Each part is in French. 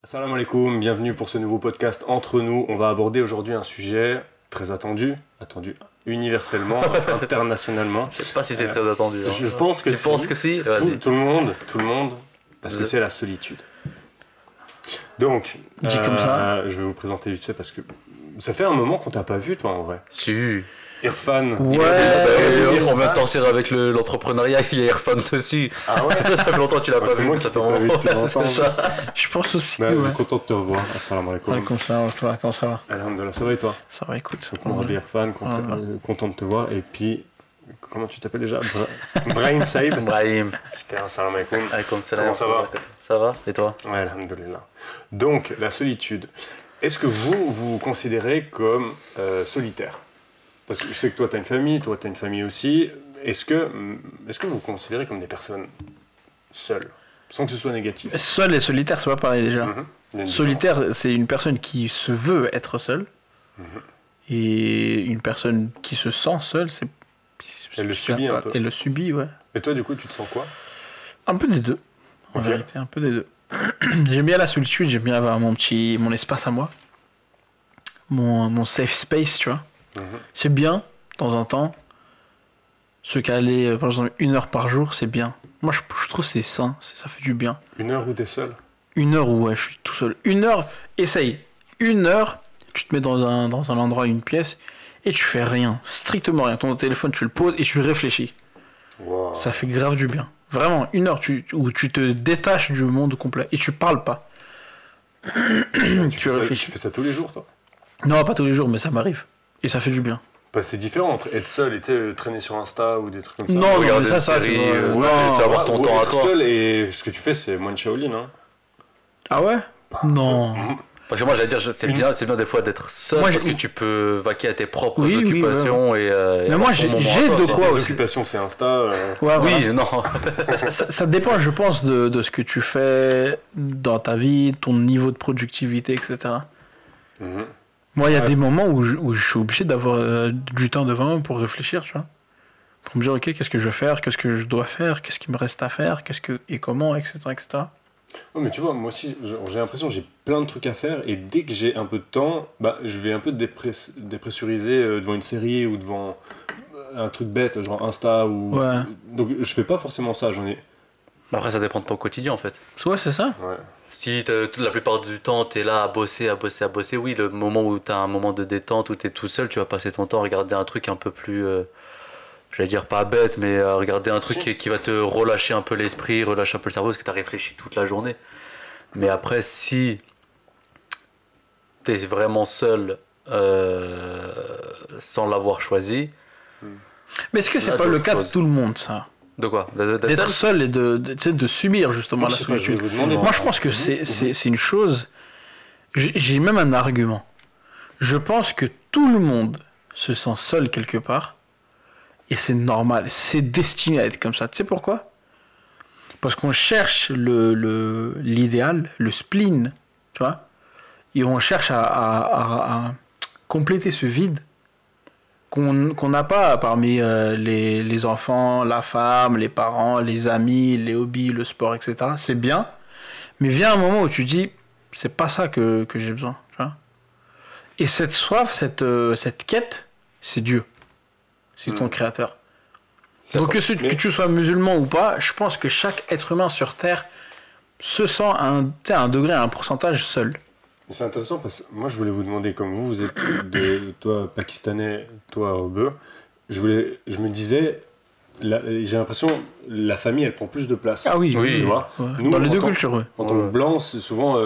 Salam alaikum, bienvenue pour ce nouveau podcast Entre nous. On va aborder aujourd'hui un sujet très attendu universellement, internationalement. Je sais pas si c'est très attendu. Hein. Je pense que tu si. penses que si Tout le monde, parce que c'est la solitude. Donc, Dit comme ça. je vais vous présenter vite fait parce que ça fait un moment qu'on t'a pas vu, toi, en vrai. Si. Irfan. Ouais. On vient de sortir avec l'entrepreneuriat, il y a Irfan dessus. Ah ouais. Ça fait longtemps que tu l'as pas C'est vu. moi qui Ça t'ai fait pas vu depuis longtemps. C'est ça. Je pense aussi, Bah, ouais. content de te revoir. Assalamu alaikum. Comme ça, toi, comment ça va? Alhamdulillah, ça va et toi? Ça va, écoute. Donc, moi, Irfan, content de te voir. Et puis, comment tu t'appelles déjà? Brahim Saïb. Brahim. Super, assalamu alaikum. Comment ça va? Ça va. Et toi? Ouais, alhamdulillah. Donc, la solitude. Est-ce que vous vous considérez comme solitaire? Parce que je sais que toi, tu as une famille, toi, tu as une famille aussi. Est-ce que vous vous considérez comme des personnes seules, sans que ce soit négatif? Seul et solitaire, c'est pas pareil déjà. Il y a une Solitaire, c'est une personne qui se veut être seule. Et une personne qui se sent seule, c'est. Elle le subit un peu. Elle le subit, ouais. Et toi, du coup, tu te sens quoi? Un peu des deux. En Ok. vérité, un peu des deux. J'aime bien la solitude, j'aime bien avoir mon espace à moi. Mon safe space, tu vois. C'est bien, de temps en temps. Se caler, par exemple, 1 heure par jour, c'est bien. Moi, je trouve que c'est sain, ça fait du bien. 1 heure où t'es seul? 1 heure où ouais, je suis tout seul. 1 heure, essaye. 1 heure, tu te mets dans un endroit, une pièce, et tu fais rien, strictement rien. Ton téléphone, tu le poses et tu réfléchis. Wow. Ça fait grave du bien. Vraiment, 1 heure où tu te détaches du monde complet et tu parles pas. Tu réfléchis. Tu fais ça tous les jours, toi? Non, pas tous les jours, mais ça m'arrive. Et ça fait du bien. Bah, c'est différent entre être seul et traîner sur Insta ou des trucs comme ça. Non, mais Regarder ça, une c'est série, pas- ça fait avoir ton ou temps à être toi. seul et ce que tu fais, c'est moins de Shaolin, hein. Ah ouais? Non. Parce que moi, j'allais dire, c'est bien des fois d'être seul Moi, parce j'ai- que tu peux vaquer à tes propres Oui, oui, occupations et. Mais moi, avoir ton j'ai moment à toi, de quoi. quoi Tes aussi. occupations, c'est Insta. Ouais, voilà. Oui, non. Ça dépend, je pense, de ce que tu fais dans ta vie, ton niveau de productivité, etc. Mhm. Moi, il y a Ouais. des moments où je suis obligé d'avoir du temps devant moi pour réfléchir, tu vois. Pour me dire, ok, qu'est-ce que je vais faire, qu'est-ce que je dois faire, qu'est-ce qui me reste à faire, et comment, etc., etc. Oh, mais tu vois, moi aussi, j'ai l'impression que j'ai plein de trucs à faire et dès que j'ai un peu de temps, bah, je vais un peu dépressuriser devant une série ou devant un truc bête, genre Insta ou... Ouais. Donc je fais pas forcément ça, j'en ai... Après, ça dépend de ton quotidien en fait. Ouais, c'est ça. Ouais. Si la plupart du temps t'es là à bosser, oui, le moment où t'as un moment de détente où t'es tout seul, tu vas passer ton temps à regarder un truc un peu plus, j'allais dire pas bête, mais à regarder un truc qui va te relâcher un peu l'esprit, relâcher un peu le cerveau parce que t'as réfléchi toute la journée. Mais après, si t'es vraiment seul sans l'avoir choisi, Mais est-ce que c'est Là, pas c'est le autre cas de chose. tout le monde, ça? de quoi? D'être D'être seul seul et tu sais, de subir justement Je la sais pas, je vais solitude. vous demander. Moi, je pense que c'est une chose. J'ai même un argument. Je pense que tout le monde se sent seul quelque part. Et c'est normal. C'est destiné à être comme ça. Tu sais pourquoi? Parce qu'on cherche l'idéal, le spleen. Tu vois? Et on cherche à compléter ce vide qu'on n'a pas parmi les enfants, la femme, les parents, les amis, les hobbies, le sport, etc. C'est bien. Mais vient un moment où tu dis, c'est pas ça que j'ai besoin. Tu vois. Et cette soif, cette quête, c'est Dieu. C'est ton créateur. Donc que tu sois musulman ou pas, je pense que chaque être humain sur Terre se sent à un degré, à un pourcentage seul. C'est intéressant parce que moi je voulais vous demander, comme vous êtes toi pakistanais, toi rebeu, je me disais, j'ai l'impression la famille elle prend plus de place. Ah oui, Oui, tu vois. Ouais. Nous, Dans les en deux tant- cultures, ouais. En tant que blanc, c'est souvent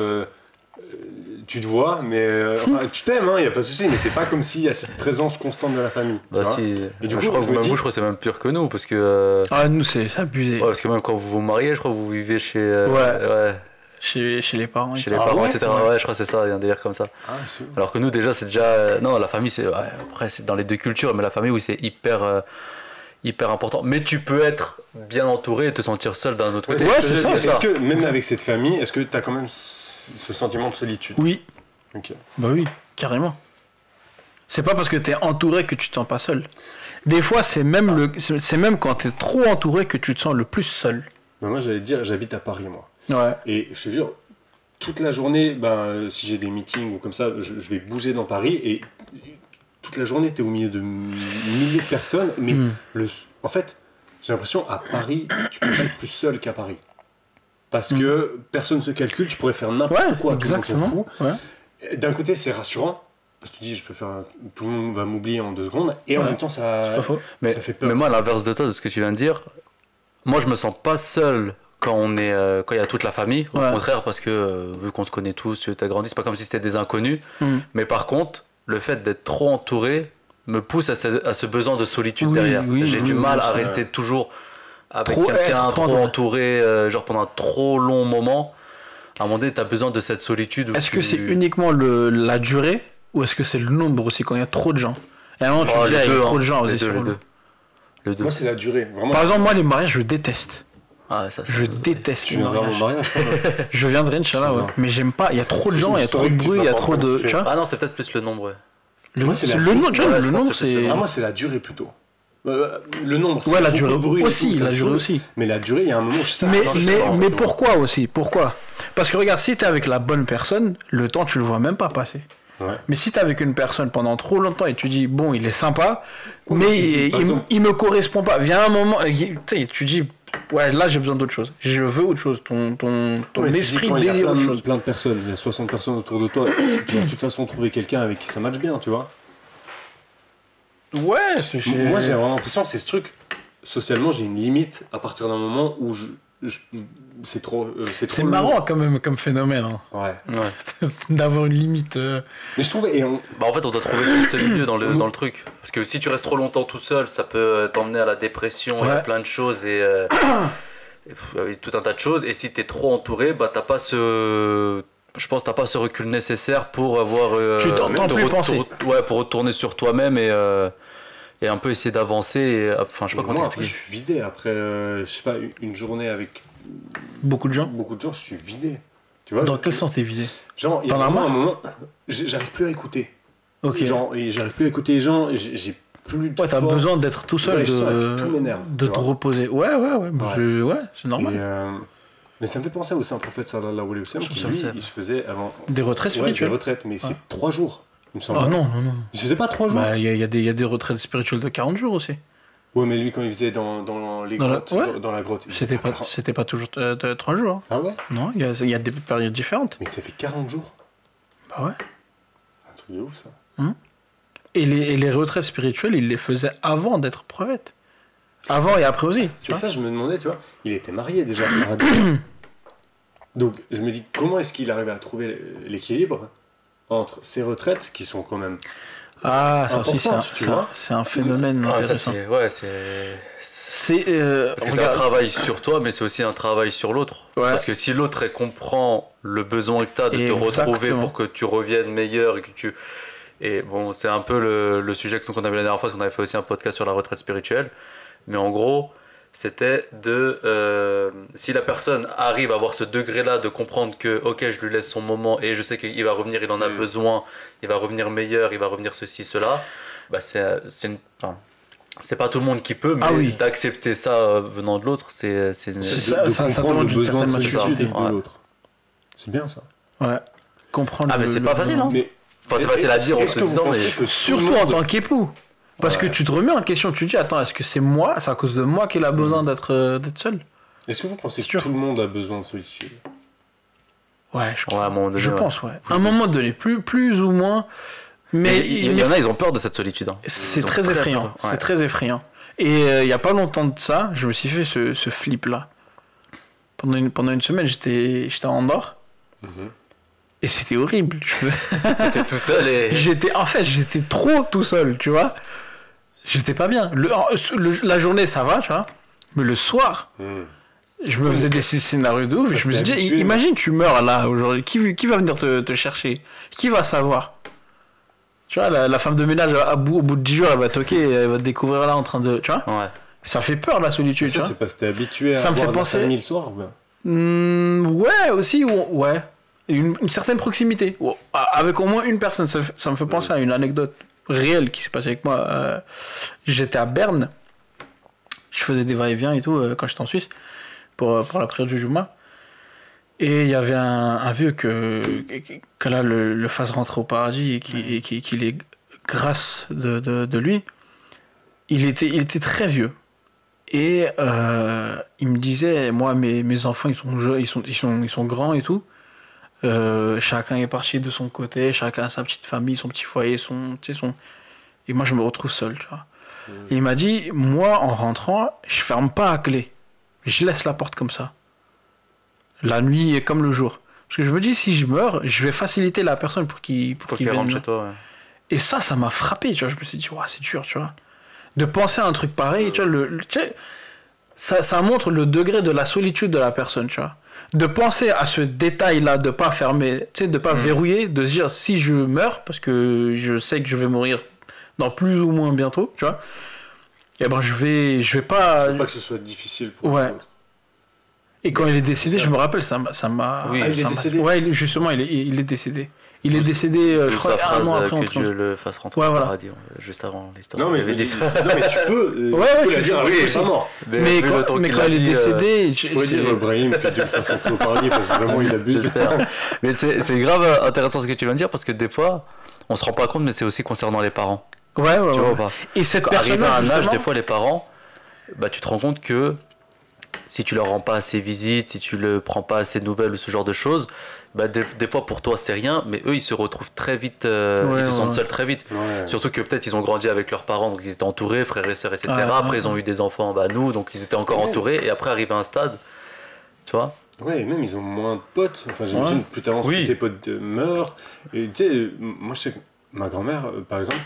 tu te vois, mais enfin, tu t'aimes, il n'y a pas de souci, mais c'est pas comme s'il y a cette présence constante de la famille. Bah tu vois. si, Et du je coup, crois je que me même dis- vous, je crois que c'est même pire que nous parce que Ah, nous, c'est abusé. ouais, parce que même quand vous vous mariez, je crois que vous vivez chez Ouais. Chez les parents. chez les etc. parents, ouais etc. Ouais, je crois que c'est ça, il y a un délire comme ça. Ah, c'est- Alors que nous déjà c'est déjà non, la famille c'est après c'est dans les deux cultures, mais la famille oui c'est hyper important. Mais tu peux être bien entouré et te sentir seul d'un autre côté. Ouais, c'est ça, Est-ce que même avec cette famille, est-ce que tu as quand même ce sentiment de solitude? Oui, Ok. bah oui, carrément. C'est pas parce que t'es entouré que tu te sens pas seul. Des fois, c'est même, c'est même quand t'es trop entouré que tu te sens le plus seul. Mais moi j'allais te dire, j'habite à Paris moi. Ouais. Et je te jure, toute la journée, si j'ai des meetings ou comme ça, je vais bouger dans Paris et toute la journée, tu es au milieu de milliers de personnes. Mais en fait, j'ai l'impression à Paris, tu peux pas être plus seul qu'à Paris. Parce que personne ne se calcule, tu pourrais faire n'importe quoi, tout le monde s'en fout. Ouais. D'un côté, c'est rassurant. Parce que tu dis, tout le monde va m'oublier en 2 secondes. Et en même temps, ça fait peur. Mais moi, à l'inverse de toi, de ce que tu viens de dire, moi, je me sens pas seul quand il y a toute la famille. Au contraire, parce que vu qu'on se connaît tous, tu as grandi, c'est pas comme si c'était des inconnus. Mais par contre, le fait d'être trop entouré me pousse à ce besoin de solitude derrière. J'ai du mal à rester toujours avec quelqu'un trop entouré, genre pendant un trop long moment. À un moment donné, tu as besoin de cette solitude. Est-ce que c'est uniquement la durée ou est-ce que c'est le nombre aussi quand il y a trop de gens? Et à un moment, tu dis, il y a trop de gens aussi. Les deux. Moi, c'est la durée. Vraiment. Par exemple, moi, les mariages, je déteste. Je déteste les mariages. Tu viendras à mon mariage, je viendrai, Inch'Allah, ouais. Mais j'aime pas, il y a trop de gens, il y a trop de bruit, il y a trop de... Tu vois? Ah non, c'est peut-être plus le nombre, Moi, c'est le nombre, c'est... Moi, c'est la durée plutôt. Le nombre, c'est la durée aussi, la durée aussi. Mais la durée, il y a un moment où je sais. Mais pourquoi aussi? Pourquoi? Parce que regarde, si t'es avec la bonne personne, le temps, tu le vois même pas passer. Ouais. Mais si t'es avec une personne pendant trop longtemps et tu dis, bon, il est sympa, mais il me correspond pas. Vient un moment, tu dis, ouais, là, j'ai besoin d'autre chose. Je veux autre chose. Ton esprit désire autre chose. Plein de personnes, il y a 60 personnes autour de toi. Tu vas de toute façon trouver quelqu'un avec qui ça matche bien, tu vois. Ouais, moi j'ai vraiment l'impression que c'est ce truc. Socialement, j'ai une limite à partir d'un moment où c'est trop. C'est marrant quand même comme phénomène. Hein. Ouais. D'avoir une limite. Mais je trouve. En fait, on doit trouver le juste milieu dans le truc. Parce que si tu restes trop longtemps tout seul, ça peut t'emmener à la dépression et à plein de choses et tout un tas de choses. Et si t'es trop entouré, t'as pas ce. Je pense que t'as pas ce recul nécessaire pour avoir. Tu t'entends plus penser. Pour retourner sur toi-même et un peu essayer d'avancer. Enfin, je sais pas comment t'expliquer. Je suis vidé après, je sais pas, une journée avec beaucoup de gens, je suis vidé. Tu vois, dans quel sens t'es vidé? Genre, il y a un moment, j'arrive plus à écouter. Ok. Genre, j'arrive plus à écouter les gens, j'ai plus de. Ouais, t'as besoin d'être tout seul, tout m'énerve. De te reposer. Ouais, c'est normal. Mais ça me fait penser au Saint Prophète sallallahu alayhi wa sallam qui lui, il se faisait avant. Des retraites spirituelles. Des retraites, mais c'est 3 jours. Il me semble. Ah non. Il se faisait pas 3 jours. Il y a des retraites spirituelles de 40 jours aussi. Ouais, mais lui, quand il faisait dans les grottes, dans la grotte. C'était pas toujours 3 jours. Ah ouais? Non, il y a des périodes différentes. Mais ça fait 40 jours. Bah ouais. Un truc de ouf, ça. Et les retraites spirituelles, il les faisait avant d'être prophète. Avant et après aussi. C'est ça, je me demandais, tu vois. Il était marié déjà. Donc, je me dis, comment est-ce qu'il arrivait à trouver l'équilibre entre ces retraites qui sont quand même. Ah, ça aussi, c'est un phénomène intéressant. C'est un travail sur toi, mais c'est aussi un travail sur l'autre. Ouais. Parce que si l'autre comprend le besoin que tu as de te retrouver pour que tu reviennes meilleur et que tu. Et bon, c'est un peu le sujet que nous on avait la dernière fois, parce qu'on avait fait aussi un podcast sur la retraite spirituelle. Mais en gros, c'était si la personne arrive à avoir ce degré-là de comprendre que, ok, je lui laisse son moment et je sais qu'il va revenir, il en a besoin, il va revenir meilleur, il va revenir ceci, cela, c'est pas tout le monde qui peut, mais d'accepter ça venant de l'autre, ça demande une certaine maturité de l'autre. C'est bien ça. Ouais. Comprendre. Ah, mais c'est pas facile, hein. C'est facile à dire en se disant, mais surtout en tant qu'époux. Parce que tu te remets en question, tu te dis, attends, est-ce que c'est à cause de moi qu'il a besoin d'être seul? Est-ce que vous pensez que tout le monde a besoin de solitude? Ouais, je crois. Je pense, ouais. À un moment donné, plus ou moins. Mais il y en a, ils ont peur de cette solitude. Hein. C'est très effrayant. C'est très effrayant. Et il y a pas longtemps de ça, je me suis fait ce flip-là. Pendant une semaine, j'étais à Andorre. Et c'était horrible. T'étais tout seul et... J'étais trop tout seul, tu vois. J'étais pas bien. La journée, ça va, tu vois. Mais le soir, je me faisais des scénarios de ouf. Et je me suis dit, imagine, tu meurs là, aujourd'hui. Qui va venir te chercher? Qui va savoir? Tu vois, la femme de ménage, au bout de 10 jours, elle va toquer, elle va te découvrir là en train de... Tu vois, ça fait peur, la solitude. Ça, c'est parce que t'es habitué à voir la famille le soir, ou bien ouais, aussi, ouais. Une certaine proximité. Avec au moins une personne. Ça me fait penser à une anecdote réelle qui s'est passée avec moi. J'étais à Berne. Je faisais des va-et-vient et tout quand j'étais en Suisse pour la prière du Juma. Et il y avait un vieux que là le fasse rentrer au paradis et qu'il est grâce de lui. Il était très vieux. Et il me disait, moi, mes enfants, ils sont grands et tout. Chacun est parti de son côté, chacun a sa petite famille, son petit foyer, et moi, je me retrouve seul, tu vois. Et il m'a dit, moi, en rentrant, je ferme pas à clé. Je laisse la porte comme ça. La nuit est comme le jour. Parce que je me dis, si je meurs, je vais faciliter la personne pour qu'il rentre chez toi, ouais. Et ça m'a frappé, tu vois. Je me suis dit, ouais, c'est dur, tu vois. De penser à un truc pareil, tu vois, ça montre le degré de la solitude de la personne, tu vois. De penser à ce détail-là, de pas fermer, tu sais, de pas verrouiller, de se dire, si je meurs, parce que je sais que je vais mourir dans plus ou moins bientôt, tu vois, et ben je vais pas... Je veux pas que ce soit difficile pour ouais. les autres. Et quand il est décédé, je me rappelle, ça m'a... Oui, il est décédé. Ouais, justement, il est décédé. Il est décédé, je crois, sa un an phrase après. que Dieu le fasse rentrer au paradis, juste avant l'histoire. Non, mais tu peux. Ouais, tu peux la dire, oui, il est pas mort. Mais quand il est décédé, tu pourrais dire Brahim que Dieu le fasse rentrer au paradis parce que vraiment il abuse. J'espère. Mais c'est grave intéressant ce que tu viens de dire parce que des fois, on se rend pas compte, mais c'est aussi concernant les parents. Ouais. Tu vois ou pas? Et cette personne, arrivé à un âge, des fois, les parents, bah, tu te rends compte que si tu leur rends pas assez visite, si tu le prends pas assez de nouvelles ou ce genre de choses, bah des fois pour toi c'est rien, mais eux ils se retrouvent très vite, ils se sentent seuls très vite. Ouais. Surtout que peut-être ils ont grandi avec leurs parents, donc ils étaient entourés, frères et sœurs, etc. Après ils ont eu des enfants, bah nous, donc ils étaient encore entourés, et après arrivé à un stade, tu vois. Ouais, et même ils ont moins de potes. Enfin, j'imagine plus t'avances, plus tes potes meurent. Et tu sais, moi je sais que ma grand-mère, par exemple,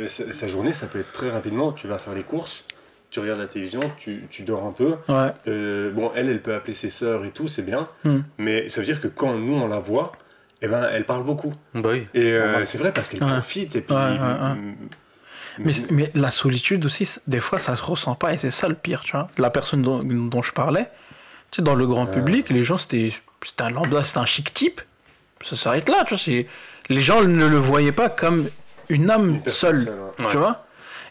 sa journée ça peut être très rapidement, tu vas faire les courses. Tu regardes la télévision, tu dors un peu. Ouais. Bon, elle peut appeler ses sœurs et tout, c'est bien. Mais ça veut dire que quand nous, on la voit, eh ben, elle parle beaucoup. Bah oui. Et c'est vrai parce qu'elle profite. Et puis, mais la solitude aussi, des fois, ça se ressent pas. Et c'est ça le pire, tu vois. La personne dont je parlais, tu sais, dans le grand public, les gens, c'était un lambda, c'était un chic type. Ça s'arrête là, tu vois. Les gens ne le voyaient pas comme une âme seule, tu vois.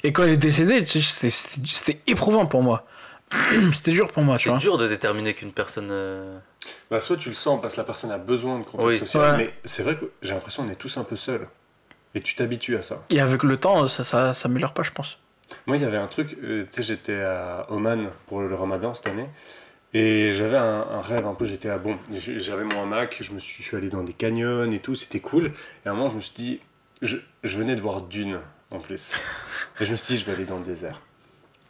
Et quand il est décédé, c'était éprouvant pour moi. C'était dur pour moi, tu vois. C'est dur de déterminer qu'une personne... Bah, soit tu le sens parce que la personne a besoin de contact social, mais c'est vrai que j'ai l'impression qu'on est tous un peu seuls. Et tu t'habitues à ça. Et avec le temps, ça s'améliore pas, je pense. Moi, il y avait un truc, tu sais, j'étais à Oman pour le Ramadan cette année. Et j'avais un rêve un peu, j'avais mon hamac, je suis allé dans des canyons et tout, c'était cool. Et à un moment, je me suis dit, je venais de voir Dune. En plus. Et je me suis dit, je vais aller dans le désert.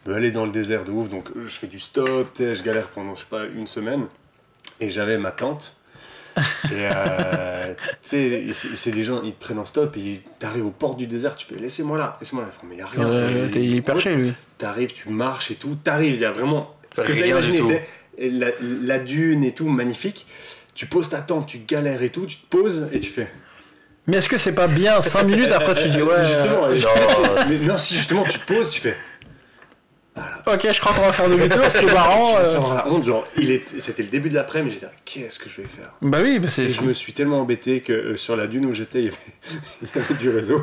Je vais aller dans le désert de ouf, donc je fais du stop, je galère pendant, je sais pas, une semaine. Et j'avais ma tente. Et tu sais, c'est des gens, ils te prennent en stop, et t'arrives au port du désert, tu fais, laissez-moi là. Mais y a rien. T'es hyper chez lui. T'arrives, tu marches et tout, il y a vraiment... Ce que j'ai imaginé, la dune et tout, magnifique. Tu poses ta tente, tu galères et tout, tu te poses et tu fais... Mais est-ce que c'est pas bien 5 minutes après tu dis ouais justement mais non, si justement tu te poses, tu fais voilà. Ok, je crois qu'on va faire demi-tour, c'est marrant. Tu vas savoir la honte, genre c'était le début de l'après-midi, j'étais qu'est-ce que je vais faire? Bah oui, bah et je me suis tellement embêté que sur la dune où j'étais, il y avait du réseau.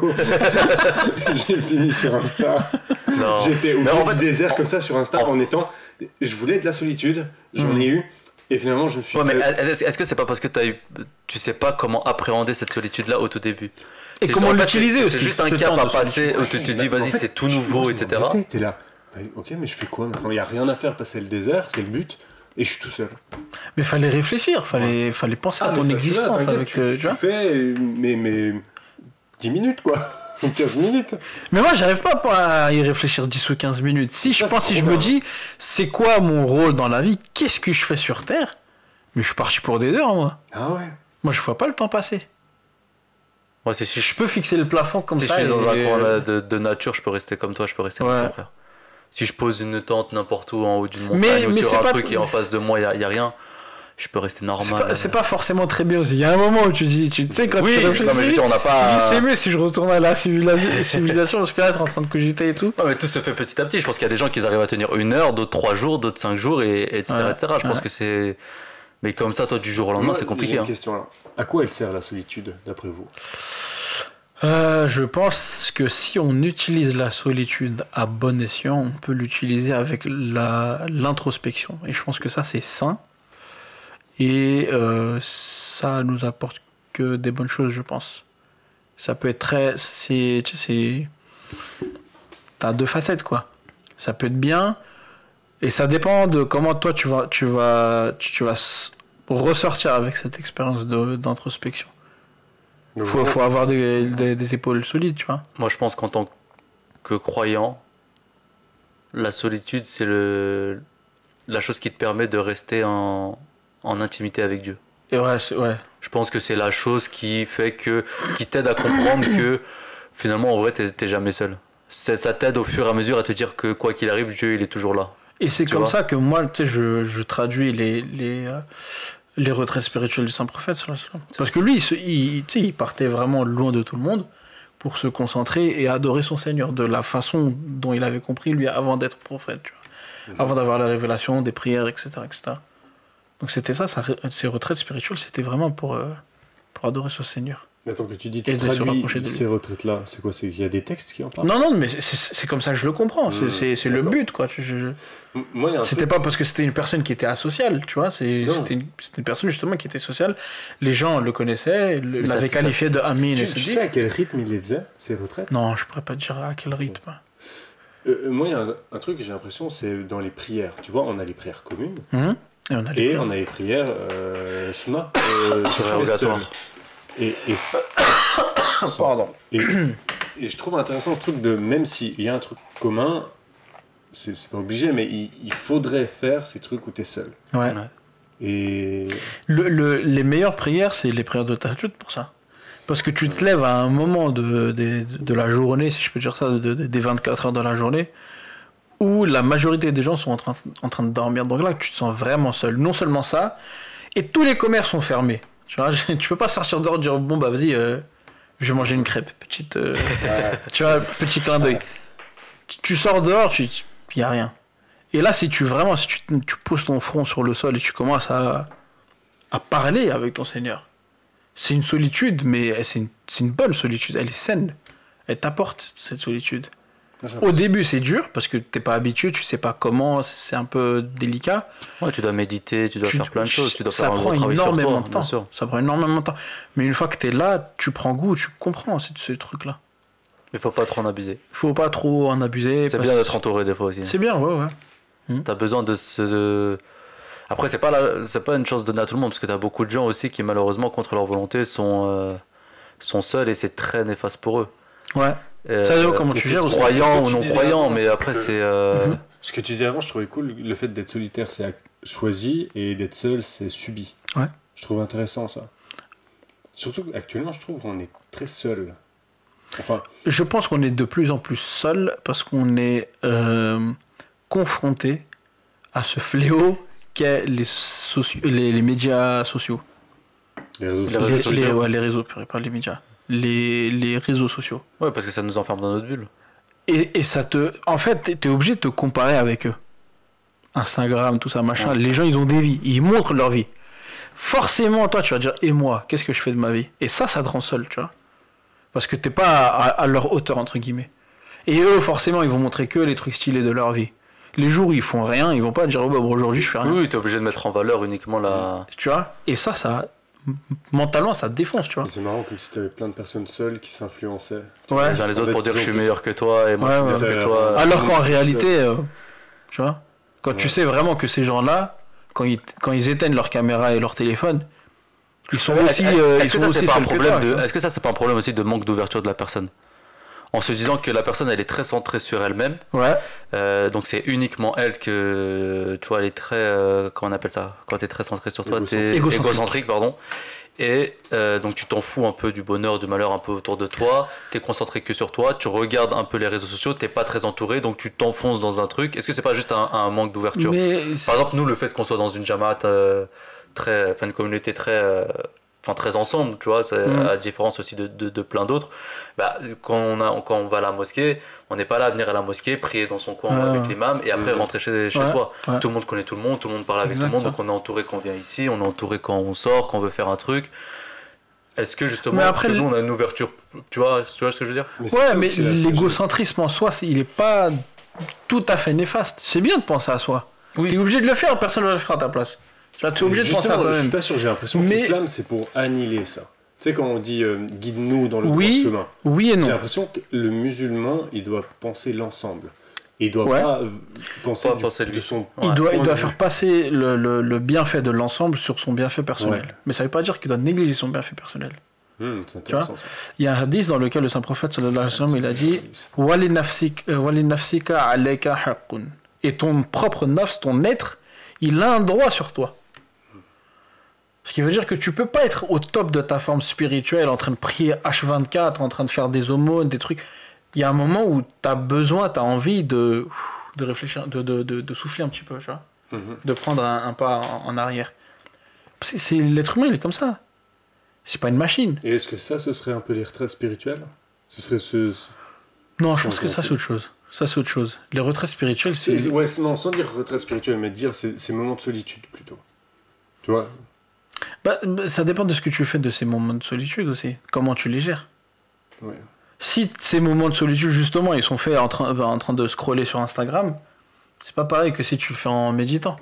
J'ai fini sur Insta. Non. J'étais au milieu du désert comme ça sur Insta en étant, je voulais de la solitude, j'en ai eu. Et finalement, je me suis mais est-ce que c'est pas parce que tu sais pas comment appréhender cette solitude-là au tout début? Et comment l'utiliser aussi? C'est juste un cap à passer où tu te dis, vas-y, c'est tout nouveau, etc. T'es là, ok, mais je fais quoi maintenant? Il n'y a rien à faire, passer le désert, c'est le but, et je suis tout seul. Mais fallait réfléchir, fallait penser à ton existence. Tu fais, mais 10 minutes, quoi. 15 minutes. Mais moi, j'arrive pas à y réfléchir 10 ou 15 minutes. Si je me dis, c'est quoi mon rôle dans la vie? Qu'est-ce que je fais sur Terre? Mais je suis parti pour des heures, moi. Ah ouais. Moi, je vois pas le temps passer. Moi, si je peux fixer le plafond comme ça. Si je suis dans un coin de nature, je peux rester comme toi, je peux rester comme toi. Si je pose une tente n'importe où en haut d'une montagne ou sur un truc et en face de moi, il y a rien. Je peux rester normal. C'est pas forcément très bien aussi. Il y a un moment où tu sais, quand tu réfléchis, non, mais on n'a pas... c'est mieux si je retourne à la civilisation, parce que là, je suis en train de cogiter et tout. Non, mais tout se fait petit à petit. Je pense qu'il y a des gens qui arrivent à tenir 1 heure, d'autres 3 jours, d'autres 5 jours, etc. Je pense que c'est... Mais comme ça, toi, du jour au lendemain, c'est compliqué. J'ai une question là. À quoi elle sert la solitude, d'après vous? Je pense que si on utilise la solitude à bon escient, on peut l'utiliser avec l'introspection. Et je pense que ça, c'est sain. Et ça nous apporte que des bonnes choses, je pense. Ça peut être très... T'as deux facettes, quoi. Ça peut être bien, et ça dépend de comment toi tu vas ressortir avec cette expérience d'introspection. Faut avoir des épaules solides, tu vois. Moi, je pense qu'en tant que croyant, la solitude, c'est la chose qui te permet de rester en intimité avec Dieu. Et ouais. Je pense que c'est la chose qui t'aide à comprendre que finalement, en vrai, t'es jamais seul. Ça t'aide au fur et à mesure à te dire que quoi qu'il arrive, Dieu, il est toujours là. Et c'est comme ça que moi, tu sais, je traduis les retraites spirituelles du Saint-Prophète. Parce que lui, il partait vraiment loin de tout le monde pour se concentrer et adorer son Seigneur de la façon dont il avait compris, lui, avant d'être prophète, tu vois. Avant d'avoir la révélation, des prières, etc. Donc c'était ça, ces retraites spirituelles, c'était vraiment pour adorer son Seigneur. Mais attends, que tu dis, tu traduis ces retraites-là, c'est quoi? C'est qu'il y a des textes qui en parlent? Non, mais c'est comme ça que je le comprends. C'est le but, quoi. Moi, c'était pas parce que c'était une personne qui était asociale, tu vois. C'était une personne, justement, qui était sociale. Les gens le connaissaient, l'avaient qualifié de Amin. Tu sais à quel rythme il les faisait, ces retraites? Non, je pourrais pas te dire à quel rythme. Moi, il y a un truc que j'ai l'impression, c'est dans les prières. Tu vois, on a les prières communes. Et on a les prières Sunna. Surérogatoires. Pardon. Et je trouve intéressant ce truc de, même s'il y a un truc commun, c'est pas obligé, mais il faudrait faire ces trucs où t'es seul. Ouais. Et les meilleures prières, c'est les prières de tahajjud pour ça. Parce que tu te lèves à un moment de la journée, si je peux dire ça, des 24 heures de la journée, où la majorité des gens sont en train de dormir. Donc là, tu te sens vraiment seul. Non seulement ça, et tous les commerces sont fermés. Tu vois, tu peux pas sortir dehors et dire bon bah vas-y, je vais manger une crêpe, petite, tu vois, petit clin d'œil. Tu sors dehors, il y a rien. Et là, si tu poses ton front sur le sol et tu commences à parler avec ton Seigneur, c'est une solitude, mais c'est une bonne solitude. Elle est saine. Elle t'apporte cette solitude. Au début, c'est dur parce que t'es pas habitué, tu sais pas comment, c'est un peu délicat. Ouais, tu dois méditer, tu dois faire plein de choses, tu dois faire un gros travail sur toi, bien sûr. Ça prend énormément de temps. Mais une fois que t'es là, tu prends goût, tu comprends ce truc-là. Il faut pas trop en abuser. Faut pas trop en abuser. C'est bien d'être entouré des fois aussi. C'est bien, ouais. T'as besoin de Après, c'est pas une chance donnée à tout le monde, parce que t'as beaucoup de gens aussi qui, malheureusement, contre leur volonté, sont seuls et c'est très néfaste pour eux. Ouais. Ça, comment tu gères aussi. Croyant ou non croyant, mais après, c'est. Ce que tu disais avant, je trouvais cool. Le fait d'être solitaire, c'est choisi, et d'être seul, c'est subi. Ouais. Je trouve intéressant ça. Surtout qu'actuellement, je trouve qu'on est très seul. Enfin. Je pense qu'on est de plus en plus seul parce qu'on est confronté à ce fléau qu'est les médias sociaux. Les réseaux sociaux. Les réseaux, pas les médias. Les réseaux sociaux. Ouais, parce que ça nous enferme dans notre bulle. Et ça te... En fait, t'es obligé de te comparer avec eux. Instagram, tout ça, machin. Ouais. Les gens, ils ont des vies. Ils montrent leur vie. Forcément, toi, tu vas dire, et moi, qu'est-ce que je fais de ma vie? Et ça te rend seul, tu vois. Parce que t'es pas à leur hauteur, entre guillemets. Et eux, forcément, ils vont montrer que les trucs stylés de leur vie. Les jours où ils font rien, ils vont pas dire, oh, bah, aujourd'hui, je fais rien. Oui, t'es obligé de mettre en valeur uniquement la... Tu vois. Et ça... Mentalement, ça te défonce, tu vois. C'est marrant, comme si t'avais plein de personnes seules qui s'influençaient. Ouais, les autres pour dire que je suis meilleur que toi et moi je suis meilleur que toi. Alors qu'en réalité, tu vois, quand tu sais vraiment que ces gens-là, quand ils éteignent leur caméra et leur téléphone, ils sont aussi. Est-ce que ça, c'est pas un problème Est-ce que ça, c'est pas un problème aussi de manque d'ouverture de la personne? En se disant que la personne, elle est très centrée sur elle-même. Ouais. Donc c'est uniquement elle que, tu vois, elle est très, comment on appelle ça? Quand t'es très centré sur toi, t'es égocentrique, pardon. Et donc tu t'en fous un peu du bonheur, du malheur un peu autour de toi. T'es concentré que sur toi. Tu regardes un peu les réseaux sociaux. T'es pas très entouré, donc tu t'enfonces dans un truc. Est-ce que c'est pas juste un manque d'ouverture? Par exemple, nous, le fait qu'on soit dans une jamaat une communauté très ensemble, tu vois, c'est à la différence aussi de plein d'autres. Bah, quand on va à la mosquée, on n'est pas là à venir à la mosquée, prier dans son coin avec l'imam et après rentrer chez soi. Ouais. Tout le monde connaît tout le monde parle avec tout le monde, donc on est entouré quand on vient ici, on est entouré quand on sort, quand on veut faire un truc. Est-ce que justement, après, nous on a une ouverture, tu vois ce que je veux dire? Mais l'égocentrisme en soi, il est pas tout à fait néfaste. C'est bien de penser à soi. Oui. T'es obligé de le faire, personne ne va le faire à ta place. Là, tu es obligé de penser à Justement, je toi-même. suis pas sûr, j'ai l'impression que Mais- l'islam, c'est pour annihiler ça. Tu sais, quand on dit guide-nous dans le droit Oui, chemin, oui et j'ai non. l'impression que le musulman, il doit penser l'ensemble. Et il doit Ouais. pas penser, Pas penser de lui. son Il Ouais. doit, il point doit de faire vue. passer le bienfait de l'ensemble sur son bienfait personnel. Ouais. Mais ça veut pas dire qu'il doit négliger son bienfait personnel. C'est intéressant ça. Il y a un hadith dans lequel le Saint-Prophète, sallallahu alayhi wa sallam, il a dit وَلِنَفْسِكَ عَلَيْكَ حَقٌّ. Et ton propre nafs, ton être, il a un droit sur toi. Ce qui veut dire que tu peux pas être au top de ta forme spirituelle, en train de prier H24, en train de faire des aumônes, des trucs. Il y a un moment où tu as besoin, tu as envie de réfléchir, de souffler un petit peu, tu vois, Mhm. de prendre un pas en arrière. L'être humain, il est comme ça. C'est pas une machine. Et est-ce que ça, ce serait un peu les retraites spirituelles? Ce serait Non, je pense que ça, c'est autre chose. Ça, c'est autre chose. Les retraites spirituelles, c'est... Ouais, non, sans dire retraite spirituelle, mais dire ces moments de solitude plutôt. Tu vois? Bah, ça dépend de ce que tu fais de ces moments de solitude aussi. Comment tu les gères. Ouais. Si ces moments de solitude, justement, ils sont faits en train de scroller sur Instagram, c'est pas pareil que si tu le fais en méditant.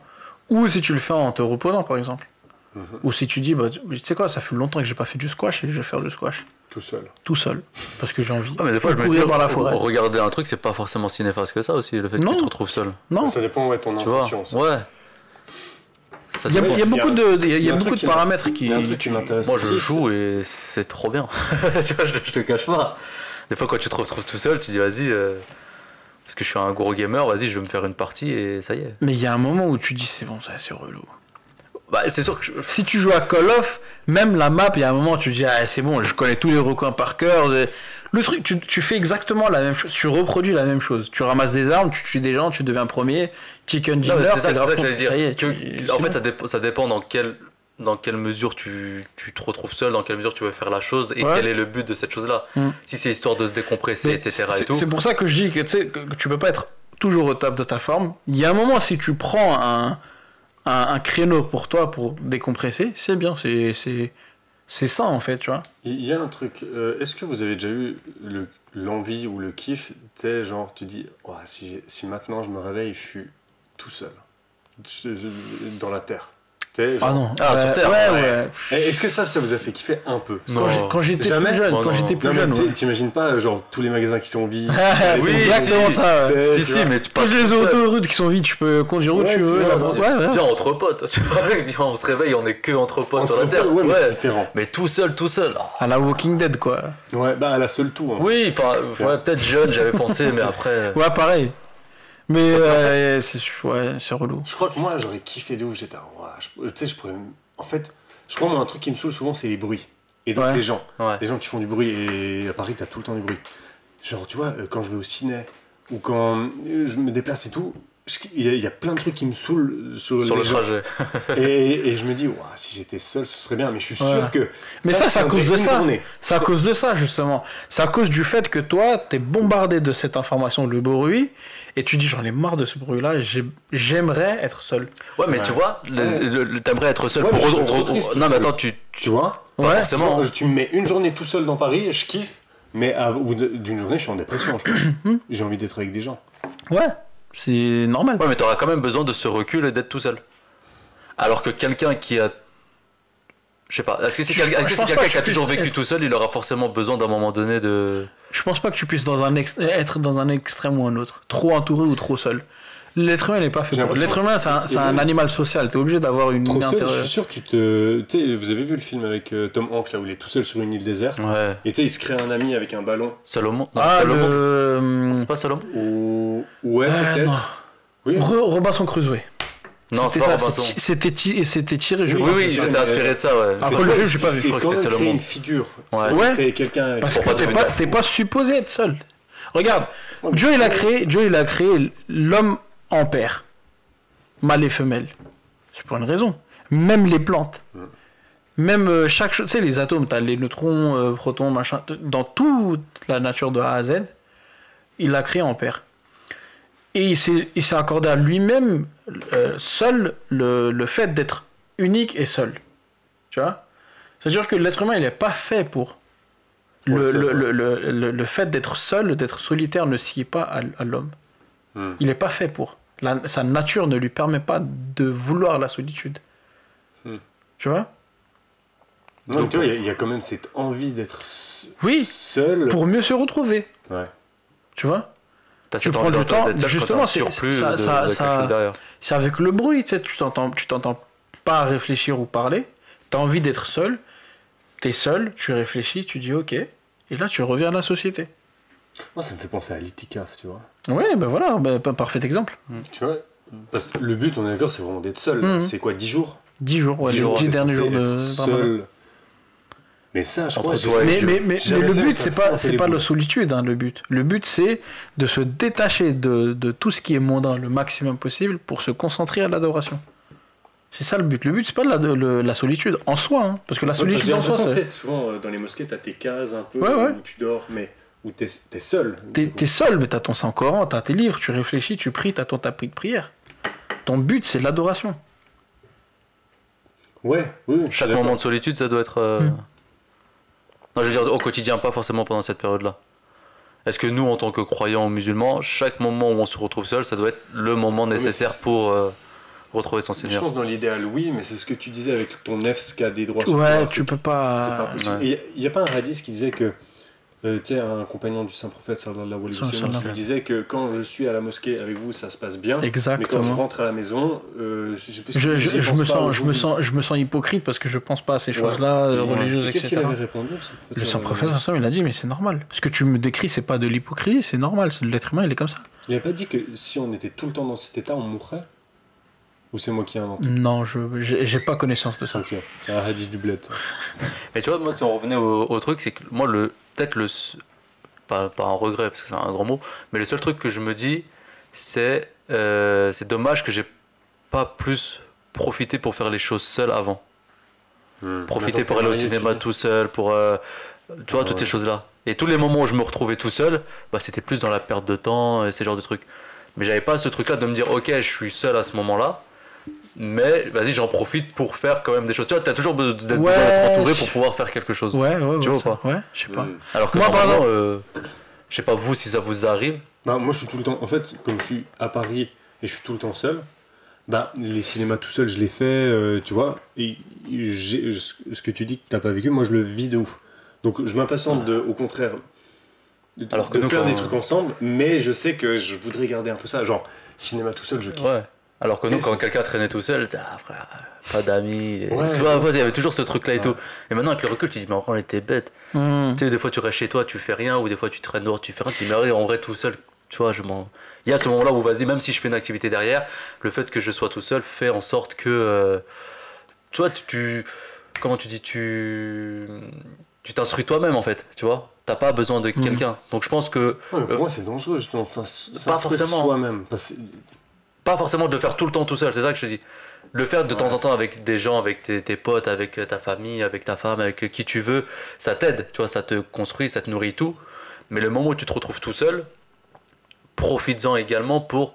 Ou si tu le fais en te reposant, par exemple. Mhm. Ou si tu dis, bah, tu sais quoi, ça fait longtemps que j'ai pas fait du squash et je vais faire du squash. Tout seul. Tout seul. Parce que j'ai envie. Ouais, mais des fois, je me dis, courir par la forêt. regarder un truc, c'est pas forcément si néfaste que ça aussi, le fait que Non. tu te retrouves seul. Non. Ça dépend, ouais, de ton Tu vois? intention. ça. Ouais. Ça Il y a, dépend. il y a beaucoup de, il y a il y a un beaucoup truc de qui m'a- paramètres qui... Il y a un truc qui m'intéresse Moi, aussi. je joue et c'est trop bien. Tu vois, je te cache pas. Des fois, quand tu te retrouves tout seul, tu dis, vas-y, parce que je suis un gros gamer, vas-y, je vais me faire une partie et ça y est. Mais il y a un moment où tu dis, c'est bon, ça, c'est relou. Bah, c'est sûr que Si tu joues à Call of, même la map, il y a un moment où tu dis, ah, c'est bon, je connais tous les recoins par cœur. Le truc, tu fais exactement la même chose, tu reproduis la même chose. Tu ramasses des armes, tu tues des gens, tu deviens premier, chicken Non, dinner, mais c'est ça que j'allais ça y est, dire. tu- En c'est fait, bon. ça dépend dans quelle mesure tu te retrouves seul, dans quelle mesure tu veux faire la chose et Ouais. quel est le but de cette chose-là. Mm. Si c'est histoire de se décompresser, Mais etc. et c'est- tout. C'est pour ça que je dis que, tu sais, que tu peux pas être toujours au top de ta forme. Il y a un moment, si tu prends un créneau pour toi pour décompresser, c'est bien, c'est ça en fait, tu vois. Il y a un truc. Est-ce que vous avez déjà eu l'envie ou le kiff, tu sais, genre, tu dis, ouah, si maintenant je me réveille, je suis tout seul. Dans la terre. Tu sais, genre- Ah non. Ah, sur Terre, ouais, ouais. ouais. Est-ce que ça vous a fait kiffer un peu? Non. Quand j'étais Jamais. plus jeune, Oh, quand non. j'étais plus Non, mais jeune, ouais. t'imagines pas, genre, tous les magasins qui sont vides. C'est Oui, exactement si. ça. Ouais. Tu Si, vois. mais tu Toutes parles les tout seul. autoroutes qui sont vides, tu peux conduire où Ouais, tu veux. tu vois, là-bas. tu- Ouais, ouais. Viens entre potes, tu vois. Viens, on se réveille, on est que entre potes sur la Entre terre. potes, ouais, mais c'est Ouais. différent. Mais tout seul, tout seul. Ah. À la Walking Dead, quoi. Ouais, bah, à la seule tour. Hein. Oui, enfin, ouais, peut-être jeune, j'avais pensé, mais après. Ouais, pareil. Mais c'est relou. Je crois que moi, j'aurais kiffé de ouf. J'étais, ouah, tu sais, je pourrais. En fait, je crois, moi, un truc qui me saoule souvent, c'est les bruits. Et donc, Ouais. les gens. Ouais. Les gens qui font du bruit. Et à Paris, t'as tout le temps du bruit. Genre, tu vois, quand je vais au ciné, ou quand je me déplace et tout, il y a plein de trucs qui me saoulent sur Sur les le gens. trajet. Et je me dis, ouah, si j'étais seul, ce serait bien. Mais je suis sûr Ouais. que. Mais ça, c'est à cause de une ça. journée. C'est à cause de ça, justement. C'est à cause du fait que toi, t'es bombardé de cette information, le bruit, et tu dis, j'en ai marre de ce bruit-là, j'aimerais être seul. Ouais, mais Ouais. tu vois, t'aimerais être seul Ouais, pour. mais je suis trop triste tout Non, mais seul. attends, Tu vois Pas Ouais. forcément. Genre, tu me mets une journée tout seul dans Paris, je kiffe. Mais au bout d'une journée, je suis en dépression, je pense. J'ai envie d'être avec des gens. Ouais, c'est normal. Ouais, mais t'auras quand même besoin de ce recul et d'être tout seul. Alors que quelqu'un qui a. Je sais pas, est-ce que c'est Je- quelqu'un je est-ce que c'est pense quelqu'un pas qui a que tu toujours puisses vécu être- tout seul, il aura forcément besoin d'un moment donné de. Je pense pas que tu puisses être dans un extrême ou un autre. Trop entouré ou trop seul. L'être humain, il n'est pas fait J'ai pour. l'impression- L'être humain, c'est un animal social. T'es obligé d'avoir une Trop seul, je intérêt- suis sûr que tu sais, vous avez vu le film avec Tom Hanks, là où il est tout seul sur une île déserte. Ouais. Et tu sais, il se crée un ami avec un ballon. Salomon. Non, Ah, Salomon. le. C'est pas Salomon. Ou... Ouais, Ah, non. peut-être. Oui. Robinson Crusoe. Non, c'est C'était pas ça, Robinson. c'était tiré, je Oui, crois. oui, il c'est s'était ça, inspiré de ça, ouais. Après, Mais le tu jeu, vois, j'ai pas vu. C'est Je crois que quand c'était même créer Salomon. une figure. Ouais. C'est Ouais. créer quelqu'un avec... Parce Pour que pas devenir t'es fou. pas supposé être seul. Regarde, Ouais, mais Dieu il a créé l'homme en paire. Mâle et femelle. C'est pour une raison. Même les plantes. Même chaque chose. Tu sais, les atomes, t'as les neutrons, protons, machin. Dans toute la nature de A à Z, il l'a créé en paire. Et il s'est accordé à lui-même, seul, le fait d'être unique et seul. Tu vois? C'est-à-dire que l'être humain, il n'est pas fait pour. Ouais, c'est vrai. Le fait d'être seul, d'être solitaire ne sied pas à l'homme. Hmm. Il n'est pas fait pour. Sa nature ne lui permet pas de vouloir la solitude. Tu vois? Non, tu vois, il y a quand même cette envie d'être Oui. seul. Pour mieux se retrouver. Ouais. Tu vois? T'as Tu cette prends envie du temps, d'être seul justement, quand t'as un c'est surplus ça, de ça, quelque ça- chose derrière. c'est avec le bruit, tu sais, tu t'entends pas réfléchir ou parler, t'as envie d'être seul, t'es seul, tu réfléchis, tu dis ok, et là tu reviens à la société. Moi, ça me fait penser à l'itikaf, tu vois. Ouais, ben voilà, parfait exemple. Tu vois, parce que le but, on est d'accord, c'est vraiment d'être seul. Mhm. C'est quoi, 10 jours? 10 jours, ouais, 10 les jours, 10 t'es derniers censé jours de être Ramadan. seul. Mais ça, je Entre crois soi que et Mais, Dieu. mais Jamais le fait, but, ça c'est me pas, fait c'est les pas boules. la solitude, hein, le but. Le but, c'est de se détacher de tout ce qui est mondain le maximum possible pour se concentrer à l'adoration. C'est ça le but. Le but, c'est pas la solitude en soi, hein, parce que la solitude j'ai en soi, l'impression, c'est... tu sais, souvent dans les mosquées, t'as tes cases un peu Ouais, ouais. où tu dors, mais où t'es seul. T'es seul, mais t'as ton Saint-Coran, t'as tes livres, tu réfléchis, tu pries, t'as ton tapis de prière. Ton but, c'est l'adoration. Ouais, oui. je suis Chaque d'accord. moment de solitude, ça doit être. Non, je veux dire, au quotidien, pas forcément pendant cette période-là. Est-ce que nous, en tant que croyants ou musulmans, chaque moment où on se retrouve seul, ça doit être le moment mais nécessaire c'est- pour retrouver son Je Seigneur? pense dans l'idéal, oui, mais c'est ce que tu disais avec ton nefs qui a des droits sur Ouais, toi. tu peux C'est pas pas... possible. Ouais. Il n'y a pas un hadith qui disait que, tu sais, un compagnon du Saint-Prophète, sallallahu alayhi wa sallam, Sallallahu. qui disait que quand je suis à la mosquée avec vous, ça se passe bien. Mais quand je Exactement. rentre à la maison, je sais plus Je, j'y je pense me pas, sens, je, me j'oublie. sens, je me sens hypocrite parce que je pense pas à ces Ouais. choses-là, Et religieuses, qu'est-ce qu'il etc. avait répondu Le Saint-Prophète, il a dit, mais c'est normal. Ce que tu me décris, c'est pas de l'hypocrisie, c'est normal. C'est l'être humain, il est comme ça. Il n'avait pas dit que si on était tout le temps dans cet état, on mourrait? Ou c'est moi qui invente? Non, j'ai pas connaissance de ça. Ok, c'est un hadith du bled. Ça. Mais tu vois, moi, si on revenait au truc, c'est que moi, peut-être pas un regret, parce que c'est un grand mot, mais le seul truc que je me dis, c'est dommage que j'ai pas plus profité pour faire les choses seul avant. Profiter pour aller au cinéma tout seul, pour tu vois, toutes ces choses-là. Et tous les moments où je me retrouvais tout seul, bah, c'était plus dans la perte de temps et ces genres de trucs. Mais j'avais pas ce truc-là de me dire, ok, je suis seul à ce moment-là, mais vas-y, j'en profite pour faire quand même des choses. Tu vois, t'as toujours besoin d'être entouré pour pouvoir faire quelque chose. Ouais, Tu vois ou ça, pas? ouais, je sais pas. Alors que Moi, par normalement, je sais pas vous si ça vous arrive. Bah, moi, je suis tout le temps. En fait, comme je suis à Paris et je suis tout le temps seul, bah, les cinémas tout seul, je les fais, tu vois. Et ce que tu dis que t'as pas vécu, moi, je le vis de ouf. Donc, je m'impatiente au contraire Alors que de nous, faire quand- des trucs ensemble, mais je sais que je voudrais garder un peu ça. Genre, cinéma tout seul, je kiffe. Ouais. Alors que nous, C'est- quand c'est- quelqu'un traînait tout seul, ah, frère, pas d'amis. Ouais. Tu vois, il y avait toujours ce truc-là et Ouais. tout. Et maintenant, avec le recul, tu dis, mais en vrai, on était bête. Mmh. Tu sais, des fois, tu restes chez toi, tu fais rien, ou des fois, tu traînes dehors, tu fais rien. Tu dis, mais en vrai, tout seul, tu vois, il y a ce moment-là où, vas-y, même si je fais une activité derrière, le fait que je sois tout seul fait en sorte que. Tu vois, comment tu dis, tu t'instruis toi-même, en fait, tu vois. T'as pas besoin de quelqu'un. Donc, je pense que. Ouais, mais pour moi, c'est dangereux, justement. Ça, Pas forcément. soi-même. Parce que- Pas forcément de le faire tout le temps tout seul, c'est ça que je te dis. Le faire de temps en temps avec des gens, avec tes potes, avec ta famille, avec ta femme, avec qui tu veux, ça t'aide, tu vois, ça te construit, ça te nourrit tout. Mais le moment où tu te retrouves tout seul, profites-en également pour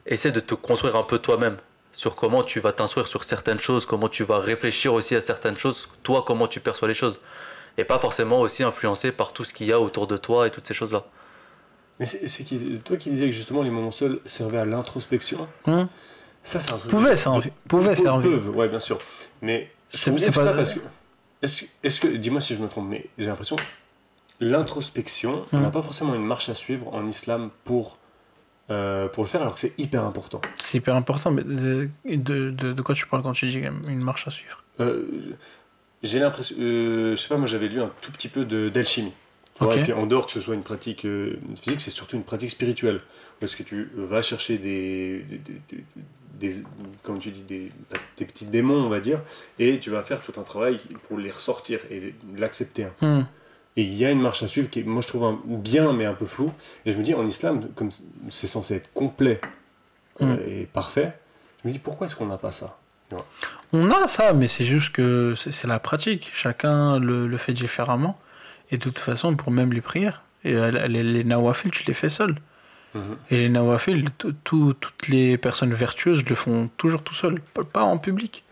essayer de te construire un peu toi-même sur comment tu vas t'instruire sur certaines choses, comment tu vas réfléchir aussi à certaines choses, toi, comment tu perçois les choses. Et pas forcément aussi influencé par tout ce qu'il y a autour de toi et toutes ces choses-là. Mais toi qui disais que justement les moments seuls servaient à l'introspection, Mmh. ça c'est un truc. Pouvait servir. Pouvait servir. Peuvent, ouais, bien sûr. Mais C'est c'est pas- ça parce que. Est-ce que. Dis-moi si je me trompe, mais j'ai l'impression. L'introspection, on n'a pas forcément une marche à suivre en islam pour le faire, alors que c'est hyper important. C'est hyper important, mais de quoi tu parles quand tu dis une marche à suivre? J'ai l'impression. Je sais pas, moi j'avais lu un tout petit peu d'alchimie. Tu vois, Ok. et puis en dehors que ce soit une pratique physique, c'est surtout une pratique spirituelle. Parce que tu vas chercher comme tu dis, tes petits démons, on va dire, et tu vas faire tout un travail pour les ressortir et l'accepter. Mmh. Et il y a une marche à suivre qui est, moi je trouve bien, mais un peu floue. Et je me dis, en islam, comme c'est censé être complet et parfait, je me dis, pourquoi est-ce qu'on n'a pas ça? On a ça, mais c'est juste que c'est la pratique. Chacun le fait différemment. Et de toute façon, pour même les prières, et les nawafil, tu les fais seul. Mhm. Et les nawafil, toutes les personnes vertueuses le font toujours tout seul, pas en public.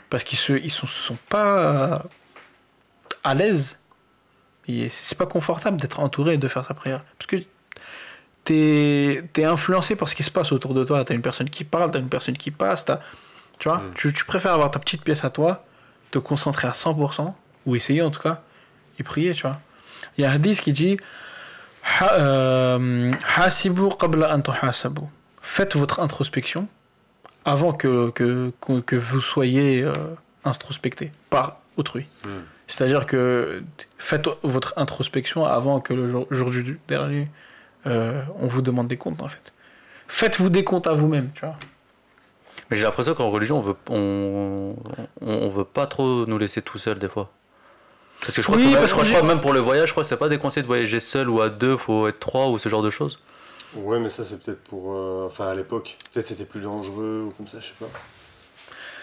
Parce qu'ils sont pas à l'aise. Et c'est pas confortable d'être entouré et de faire sa prière. Parce que t'es influencé par ce qui se passe autour de toi. T'as une personne qui parle, t'as une personne qui passe, tu vois, tu préfères avoir ta petite pièce à toi te concentrer à 100%, ou essayer en tout cas, et prier, tu vois. Il y a un hadith qui dit Hasibu qabla an tuhasabu. Faites votre introspection avant que vous soyez introspecté par autrui. C'est-à-dire que faites votre introspection avant que le jour du dernier, on vous demande des comptes, en fait. Faites-vous des comptes à vous-même, tu vois. Mais j'ai l'impression qu'en religion, on veut pas trop nous laisser tout seuls des fois. Parce que je crois je crois même pour le voyage, je crois que c'est pas déconseillé de voyager seul ou à deux, faut être trois ou ce genre de choses. Ouais, mais ça, c'est peut-être pour... Enfin, à l'époque, peut-être c'était plus dangereux ou comme ça, je sais pas.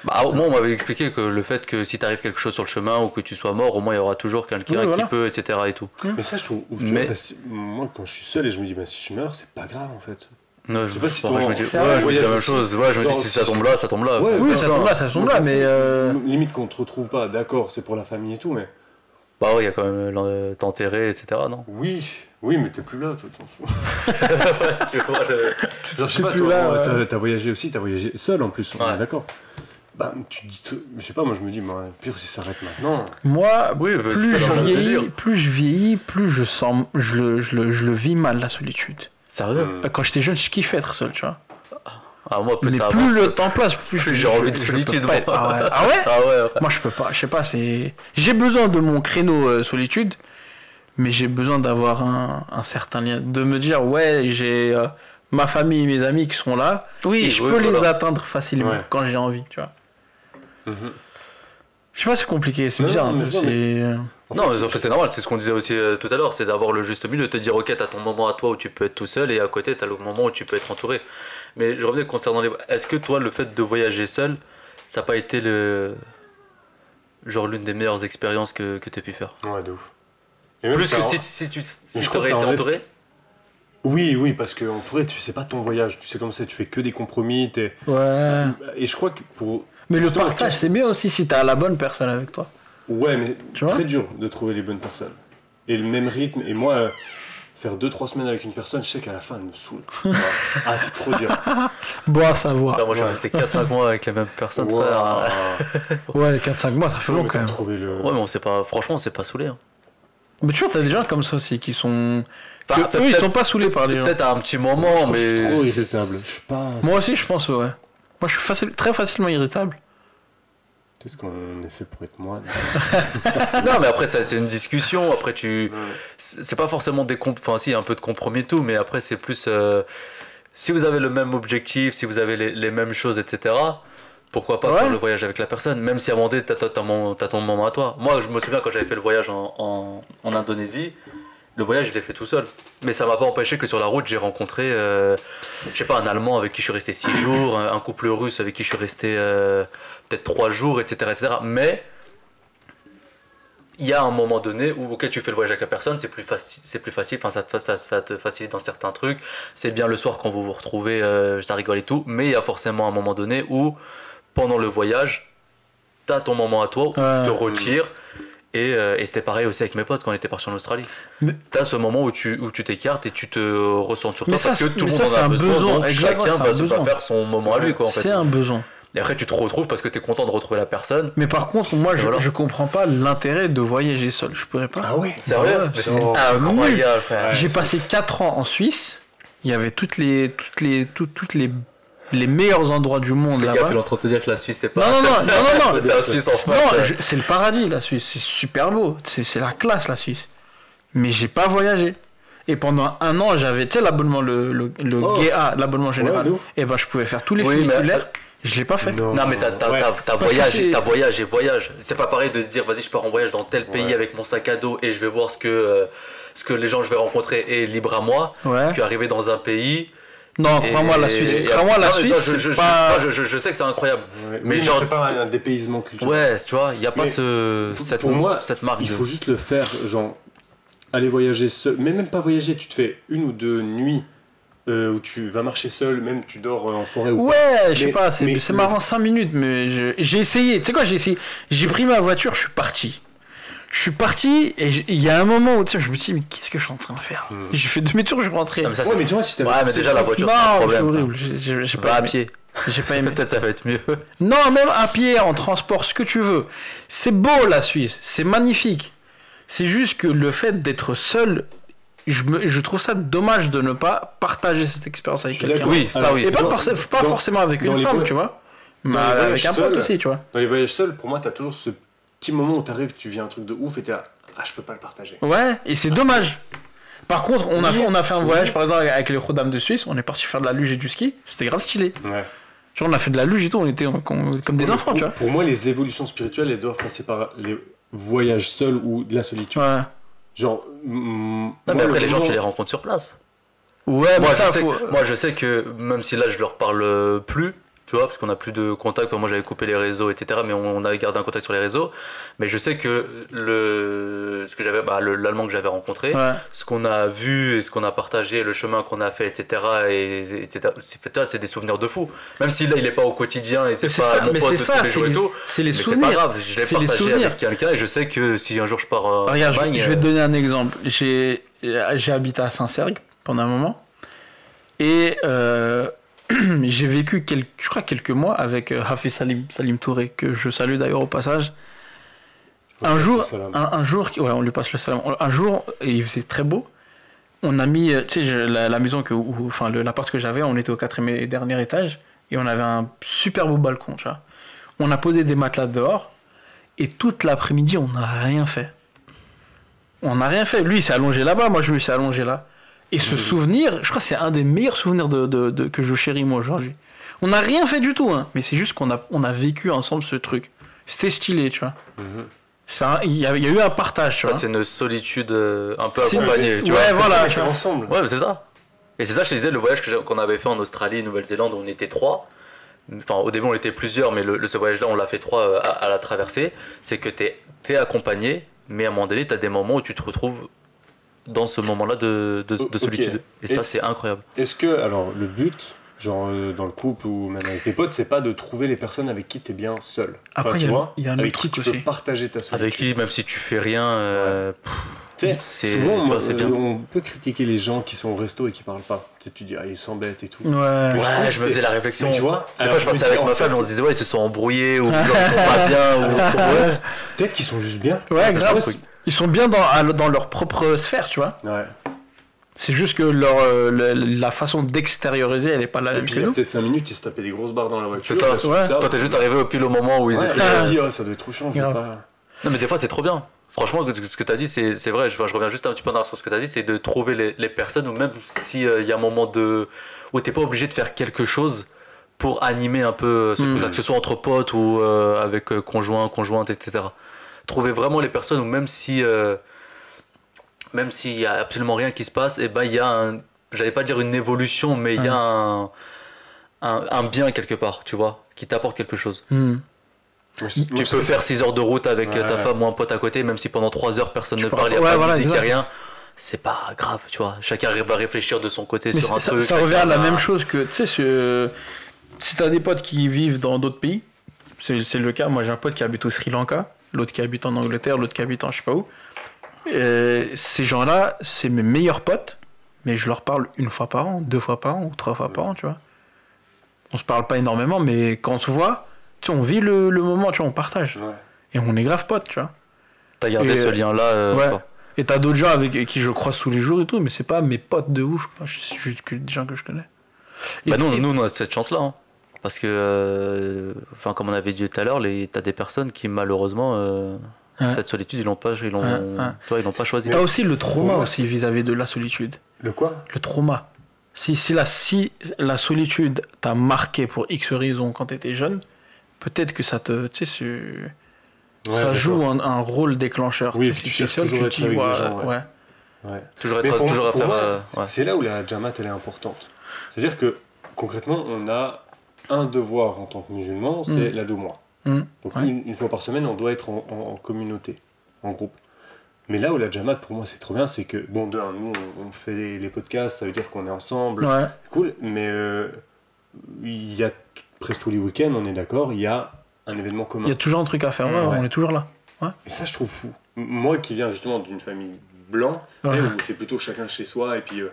Bah, moi, on m'avait expliqué que le fait que si t'arrive quelque chose sur le chemin ou que tu sois mort, au moins il y aura toujours quelqu'un qui peut, etc. et tout. Mais ça, je trouve ouf. Mais... moi, quand je suis seul et je me dis, bah, si je meurs, c'est pas grave en fait. Non, je sais pas si je me dis la même chose. Ouais, je me dis si ça tombe là, ça tombe là. Ouais, oui, ça tombe là, mais. Limite qu'on te retrouve pas, d'accord, c'est pour la famille et tout, mais. Bah ouais, il y a quand même t'enterrer, etc. Non? Oui, mais t'es plus là, toi, t'en fous. Tu vois, genre, je sais pas, toi, t'as voyagé aussi, t'as voyagé seul en plus, on est d'accord. Bah, tu te dis, je sais pas, moi je me dis, bah, pire si ça s'arrête maintenant. Moi, plus je vieillis, plus je le vis mal, la solitude. Sérieux? Quand j'étais jeune, je kiffais être seul, tu vois. Ah, moi, mais ça plus avance, le temps passe, plus j'ai envie de solitude. Ah ouais? Ah ouais. Moi, je peux pas, je sais pas, j'ai besoin de mon créneau solitude, mais j'ai besoin d'avoir un certain lien, de me dire, ouais, j'ai ma famille et mes amis qui sont là, et je peux les atteindre facilement quand j'ai envie, tu vois. Je sais pas, c'est compliqué, c'est bizarre. Non, mais c'est normal, c'est ce qu'on disait aussi tout à l'heure, c'est d'avoir le juste milieu, de te dire ok, t'as ton moment à toi où tu peux être tout seul et à côté t'as le moment où tu peux être entouré. Mais je revenais concernant est-ce que toi, le fait de voyager seul, ça n'a pas été l'une des meilleures expériences que t'aies pu faire? Ouais, de ouf. Plus que si tu t'aurais été entouré? Oui, parce que entouré, tu sais pas ton voyage, tu sais comme ça, tu fais que des compromis, Ouais. Et je crois que pour... Mais le partage, c'est bien aussi si t'as la bonne personne avec toi. Ouais, mais très dur de trouver les bonnes personnes. Et le même rythme, et moi, faire 2-3 semaines avec une personne, je sais qu'à la fin, elle me saoule. Ah, c'est trop dur. Bon à savoir. Moi, je suis resté 4-5 mois avec les mêmes personnes, frère. Ouais, 4-5 mois, ça fait long quand même. Ouais, mais franchement, on s'est pas saoulé. Hein. Mais tu vois, t'as des gens comme ça aussi qui sont... eux, ils sont pas saoulés par les gens. Peut-être à un petit moment, mais... Je suis trop irritable. Je suis pas... Moi aussi, je pense, ouais. Moi, je suis très facilement irritable. Peut-être qu'on est fait pour être moine. Non, mais après, c'est une discussion. Après, c'est pas forcément Enfin, si, il y a un peu de compromis et tout, mais après, c'est plus... si vous avez le même objectif, si vous avez les mêmes choses, etc., pourquoi pas faire le voyage avec la personne, même si à un moment donné, t'as ton moment à toi. Moi, je me souviens quand j'avais fait le voyage en Indonésie, le voyage, je l'ai fait tout seul. Mais ça m'a pas empêché que sur la route, j'ai rencontré, je sais pas, un Allemand avec qui je suis resté 6 jours, un couple russe avec qui je suis resté peut-être 3 jours, etc., etc. Mais il y a un moment donné où, ok, tu fais le voyage avec la personne, c'est plus facile, enfin, ça te facilite dans certains trucs. C'est bien le soir quand vous vous retrouvez, ça rigole et tout. Mais il y a forcément un moment donné où, pendant le voyage, t'as ton moment à toi, où tu te retires. Et c'était pareil aussi avec mes potes quand on était partis en Australie. T'as ce moment où tu t'écartes et tu te ressens sur toi parce que tout le monde en a besoin. Donc chacun va faire son moment à lui. Quoi, en fait. C'est un besoin. Et après, tu te retrouves parce que t'es content de retrouver la personne. Mais par contre, moi, je comprends pas l'intérêt de voyager seul. Je pourrais pas. Ah oui. C'est vrai. C'est incroyable. J'ai passé 4 ans en Suisse. Il y avait toutes les meilleurs endroits du monde là-bas. Il est en train de te dire que la Suisse c'est pas... Non. La Suisse en France. Non, c'est le paradis la Suisse. C'est super beau. C'est la classe la Suisse. Mais j'ai pas voyagé. Et pendant 1 an, j'avais, tu sais, l'abonnement, le GA, l'abonnement général. Et ben, je pouvais faire tous les funiculaires. Je l'ai pas fait. Non, mais t'as voyage. C'est pas pareil de se dire, vas-y, je pars en voyage dans tel pays avec mon sac à dos et je vais voir ce que les gens que je vais rencontrer est libre à moi. Puis arriver dans un pays... Non, crois-moi, la Suisse. Crois-moi, la Suisse. Je sais que c'est incroyable. Mais genre, c'est pas un dépaysement culturel. Ouais, tu vois, il n'y a pas cette marque. Il faut juste le faire, genre, aller voyager seul. Mais même pas voyager, tu te fais 1 ou 2 nuits où tu vas marcher seul, même tu dors en forêt ou pas. Ouais, je sais pas, c'est marrant 5 minutes, mais j'ai essayé. Tu sais quoi, j'ai essayé. J'ai pris ma voiture, je suis parti. Je suis parti et il y a un moment où tu sais, je me suis dit, mais qu'est-ce que je suis en train de faire? J'ai fait demi-tour, je suis rentré. Non, mais ça, Ouais, mais tu vois, si t'avais. Ouais, mais déjà la voiture, c'est un Non, c'est problème. horrible. J'ai Pas pas à aimé. pied. J'ai pas aimé. Peut-être ça va être mieux. Non, même à pied, en transport, ce que tu veux. C'est beau la Suisse, c'est magnifique. C'est juste que le fait d'être seul, je trouve ça dommage de ne pas partager cette expérience avec Je suis quelqu'un. d'accord. Oui, ça Alors, oui. Et pas, Dans- pas dans- forcément avec dans une les femme, voy- tu vois. Mais dans les avec voyages un pote seuls, aussi, tu vois. Dans les voyages seuls, pour moi, t'as toujours ce petit moment où t'arrives, tu vis un truc de ouf et t'es là, ah, je peux pas le partager. Ouais, et c'est dommage. Par contre, on a fait un voyage, Oui. par exemple, avec les Roddames de Suisse. On est parti faire de la luge et du ski. C'était grave stylé. Ouais. Genre, on a fait de la luge et tout. On était comme des enfants, tu vois. Pour moi, les évolutions spirituelles, elles doivent passer par les voyages seuls ou de la solitude. Ouais. Genre. Non, mais après, les gens, tu les rencontres sur place. Ouais, Moi, mais ça, moi, je sais que même si là, je leur parle plus, tu vois, parce qu'on n'a plus de contact. Enfin, moi, j'avais coupé les réseaux, etc. Mais on avait gardé un contact sur les réseaux. Mais je sais que l'allemand que j'avais rencontré, Ouais. ce qu'on a vu et ce qu'on a partagé, le chemin qu'on a fait, etc. etc. C'est des souvenirs de fou. Même si là, il est pas au quotidien et c'est c'est pas ça, mon mais pote c'est de ça, tous les jours et tout. c'est les Mais c'est pas souvenirs. grave, je l'ai C'est les partagé souvenirs. avec quelqu'un et je sais que si un jour je pars Regarde, en Allemagne, je vais te donner un exemple. J'ai habité à Saint-Sergue pendant un moment. Et j'ai vécu, je crois, quelques mois avec Hafiz Salim Touré, que je salue d'ailleurs au passage. Un jour, ouais, on lui passe le salam. Un jour, et il faisait très beau. On a mis, tu sais, la maison enfin l'appart que j'avais, on était au 4e et dernier étage, et on avait un super beau balcon, tu vois. On a posé des matelas dehors, et toute l'après-midi, on n'a rien fait. On n'a rien fait. Lui, il s'est allongé là-bas, moi je me suis allongé là. Et ce souvenir, je crois que c'est un des meilleurs souvenirs que je chéris moi aujourd'hui. On n'a rien fait du tout, hein, mais c'est juste qu'on a vécu ensemble ce truc. C'était stylé, tu vois. Il y a eu un partage, tu ça vois. c'est une solitude un peu C'est- accompagnée. Tu ouais, vois. voilà. On était ensemble. Ouais, mais c'est ça. Et c'est ça, je te disais, le voyage qu'on avait fait en Australie, Nouvelle-Zélande, on était 3. Enfin, au début, on était plusieurs, mais ce voyage-là, on l'a fait 3 à la traversée. C'est que t'es accompagné, mais à un moment donné, t'as des moments où tu te retrouves dans ce moment-là de Ok. solitude. Et ça, Est-ce- c'est incroyable. Est-ce que, alors, le but, genre dans le couple ou même avec tes potes, c'est pas de trouver les personnes avec qui t'es bien seul. Après, tu il y a- vois, il y a un avec autre qui truc tu peux aussi. partager ta solitude. Avec qui, même si tu fais rien, Tu sais, c'est- souvent, tu vois, c'est bien. on peut critiquer les gens qui sont au resto et qui parlent pas. Tu sais, tu dis, ah, ils s'embêtent et tout. Ouais. Mais Ouais, trouve que je me c'est- faisais la réflexion. Mais tu vois, Des fois, je passais avec ma femme, on se disait, ouais, ils se sont embrouillés, ou genre, ils sont pas bien, ou ouais. Peut-être qu'ils sont juste bien. Ouais, Ça, grave. je pense- Ils sont bien dans leur propre sphère, tu vois. Ouais. C'est juste que la façon d'extérioriser, elle est pas la Et même puis, que il y a nous. peut-être 5 minutes, ils se tapaient des grosses barres dans la voiture. C'est ça, là, ouais. là, Toi, t'es juste arrivé au pile au moment où ils Ouais, étaient. et là, tu te dis, oh, ça doit être trop chiant, je vais Grave. pas. Non, mais des fois, c'est trop bien. Franchement, ce que tu as dit, c'est vrai. Je reviens juste un petit peu en arrière sur ce que tu as dit, c'est de trouver les personnes, ou même s'il y a un moment où tu n'es pas obligé de faire quelque chose pour animer un peu ce truc-là, que ce soit entre potes ou avec conjoint, conjointe, etc. Trouver vraiment les personnes où même s'il y a absolument rien qui se passe, et ben il y a j'allais pas dire une évolution, mais il y a un bien quelque part, tu vois, qui t'apporte quelque chose. Tu peux faire 6 heures de route avec ta femme ou un pote à côté, même si pendant 3 heures personne ne parle, il n'y a pas de musique, il n'y a rien. C'est pas grave, tu vois. Chacun va réfléchir de son côté Mais sur un truc. ça revient à la même chose que, tu sais, si t'as des potes qui vivent dans d'autres pays, c'est le cas. Moi, j'ai un pote qui habite au Sri Lanka, l'autre qui habite en Angleterre, l'autre qui habite en je sais pas où. Ces gens-là, c'est mes meilleurs potes, mais je leur parle 1 fois par an, 2 fois par an ou 3 fois par an, tu vois. On se parle pas énormément, mais quand on se voit, tu sais, on vit le moment, tu vois, on partage. Ouais. Et on est grave potes, tu vois. T'as gardé Et, ce lien-là. ouais. Quoi. Et t'as d'autres gens avec qui je croise tous les jours et tout, mais c'est pas mes potes de ouf, quoi. C'est juste des gens que je connais. Et Bah nous, on a cette chance-là. Hein. Parce que, enfin, comme on avait dit tout à l'heure, t'as des personnes qui, malheureusement, cette solitude, ils l'ont pas choisi. T'as aussi le trauma moi, aussi vis-à-vis de la solitude. Le quoi? Le trauma. Si la solitude t'a marqué pour X raison quand t'étais jeune, peut-être que ça te, tu sais, ça joue un rôle déclencheur. Oui, Tu sais, tu si t'es cherches seul, toujours tu être te dis, avec des gens, ouais. Ouais. Toujours Mais pour à faire. moi, Ouais. c'est là où la Jamat elle est importante. C'est-à-dire que concrètement, on a un devoir en tant que musulman, c'est la Jumu'ah. Donc Ouais. une fois par semaine, on doit être en communauté, en groupe. Mais là où la Jamat, pour moi, c'est trop bien, c'est que, bon, nous, on fait les podcasts, ça veut dire qu'on est ensemble, Ouais. c'est cool, mais il y a presque tous les week-ends, on est d'accord, il y a un événement commun. Il y a toujours un truc à faire, ouais, Ouais. on est toujours là. Et ça, je trouve fou. moi qui viens justement d'une famille blanc, tu sais, Ouais. où c'est plutôt chacun chez soi, et puis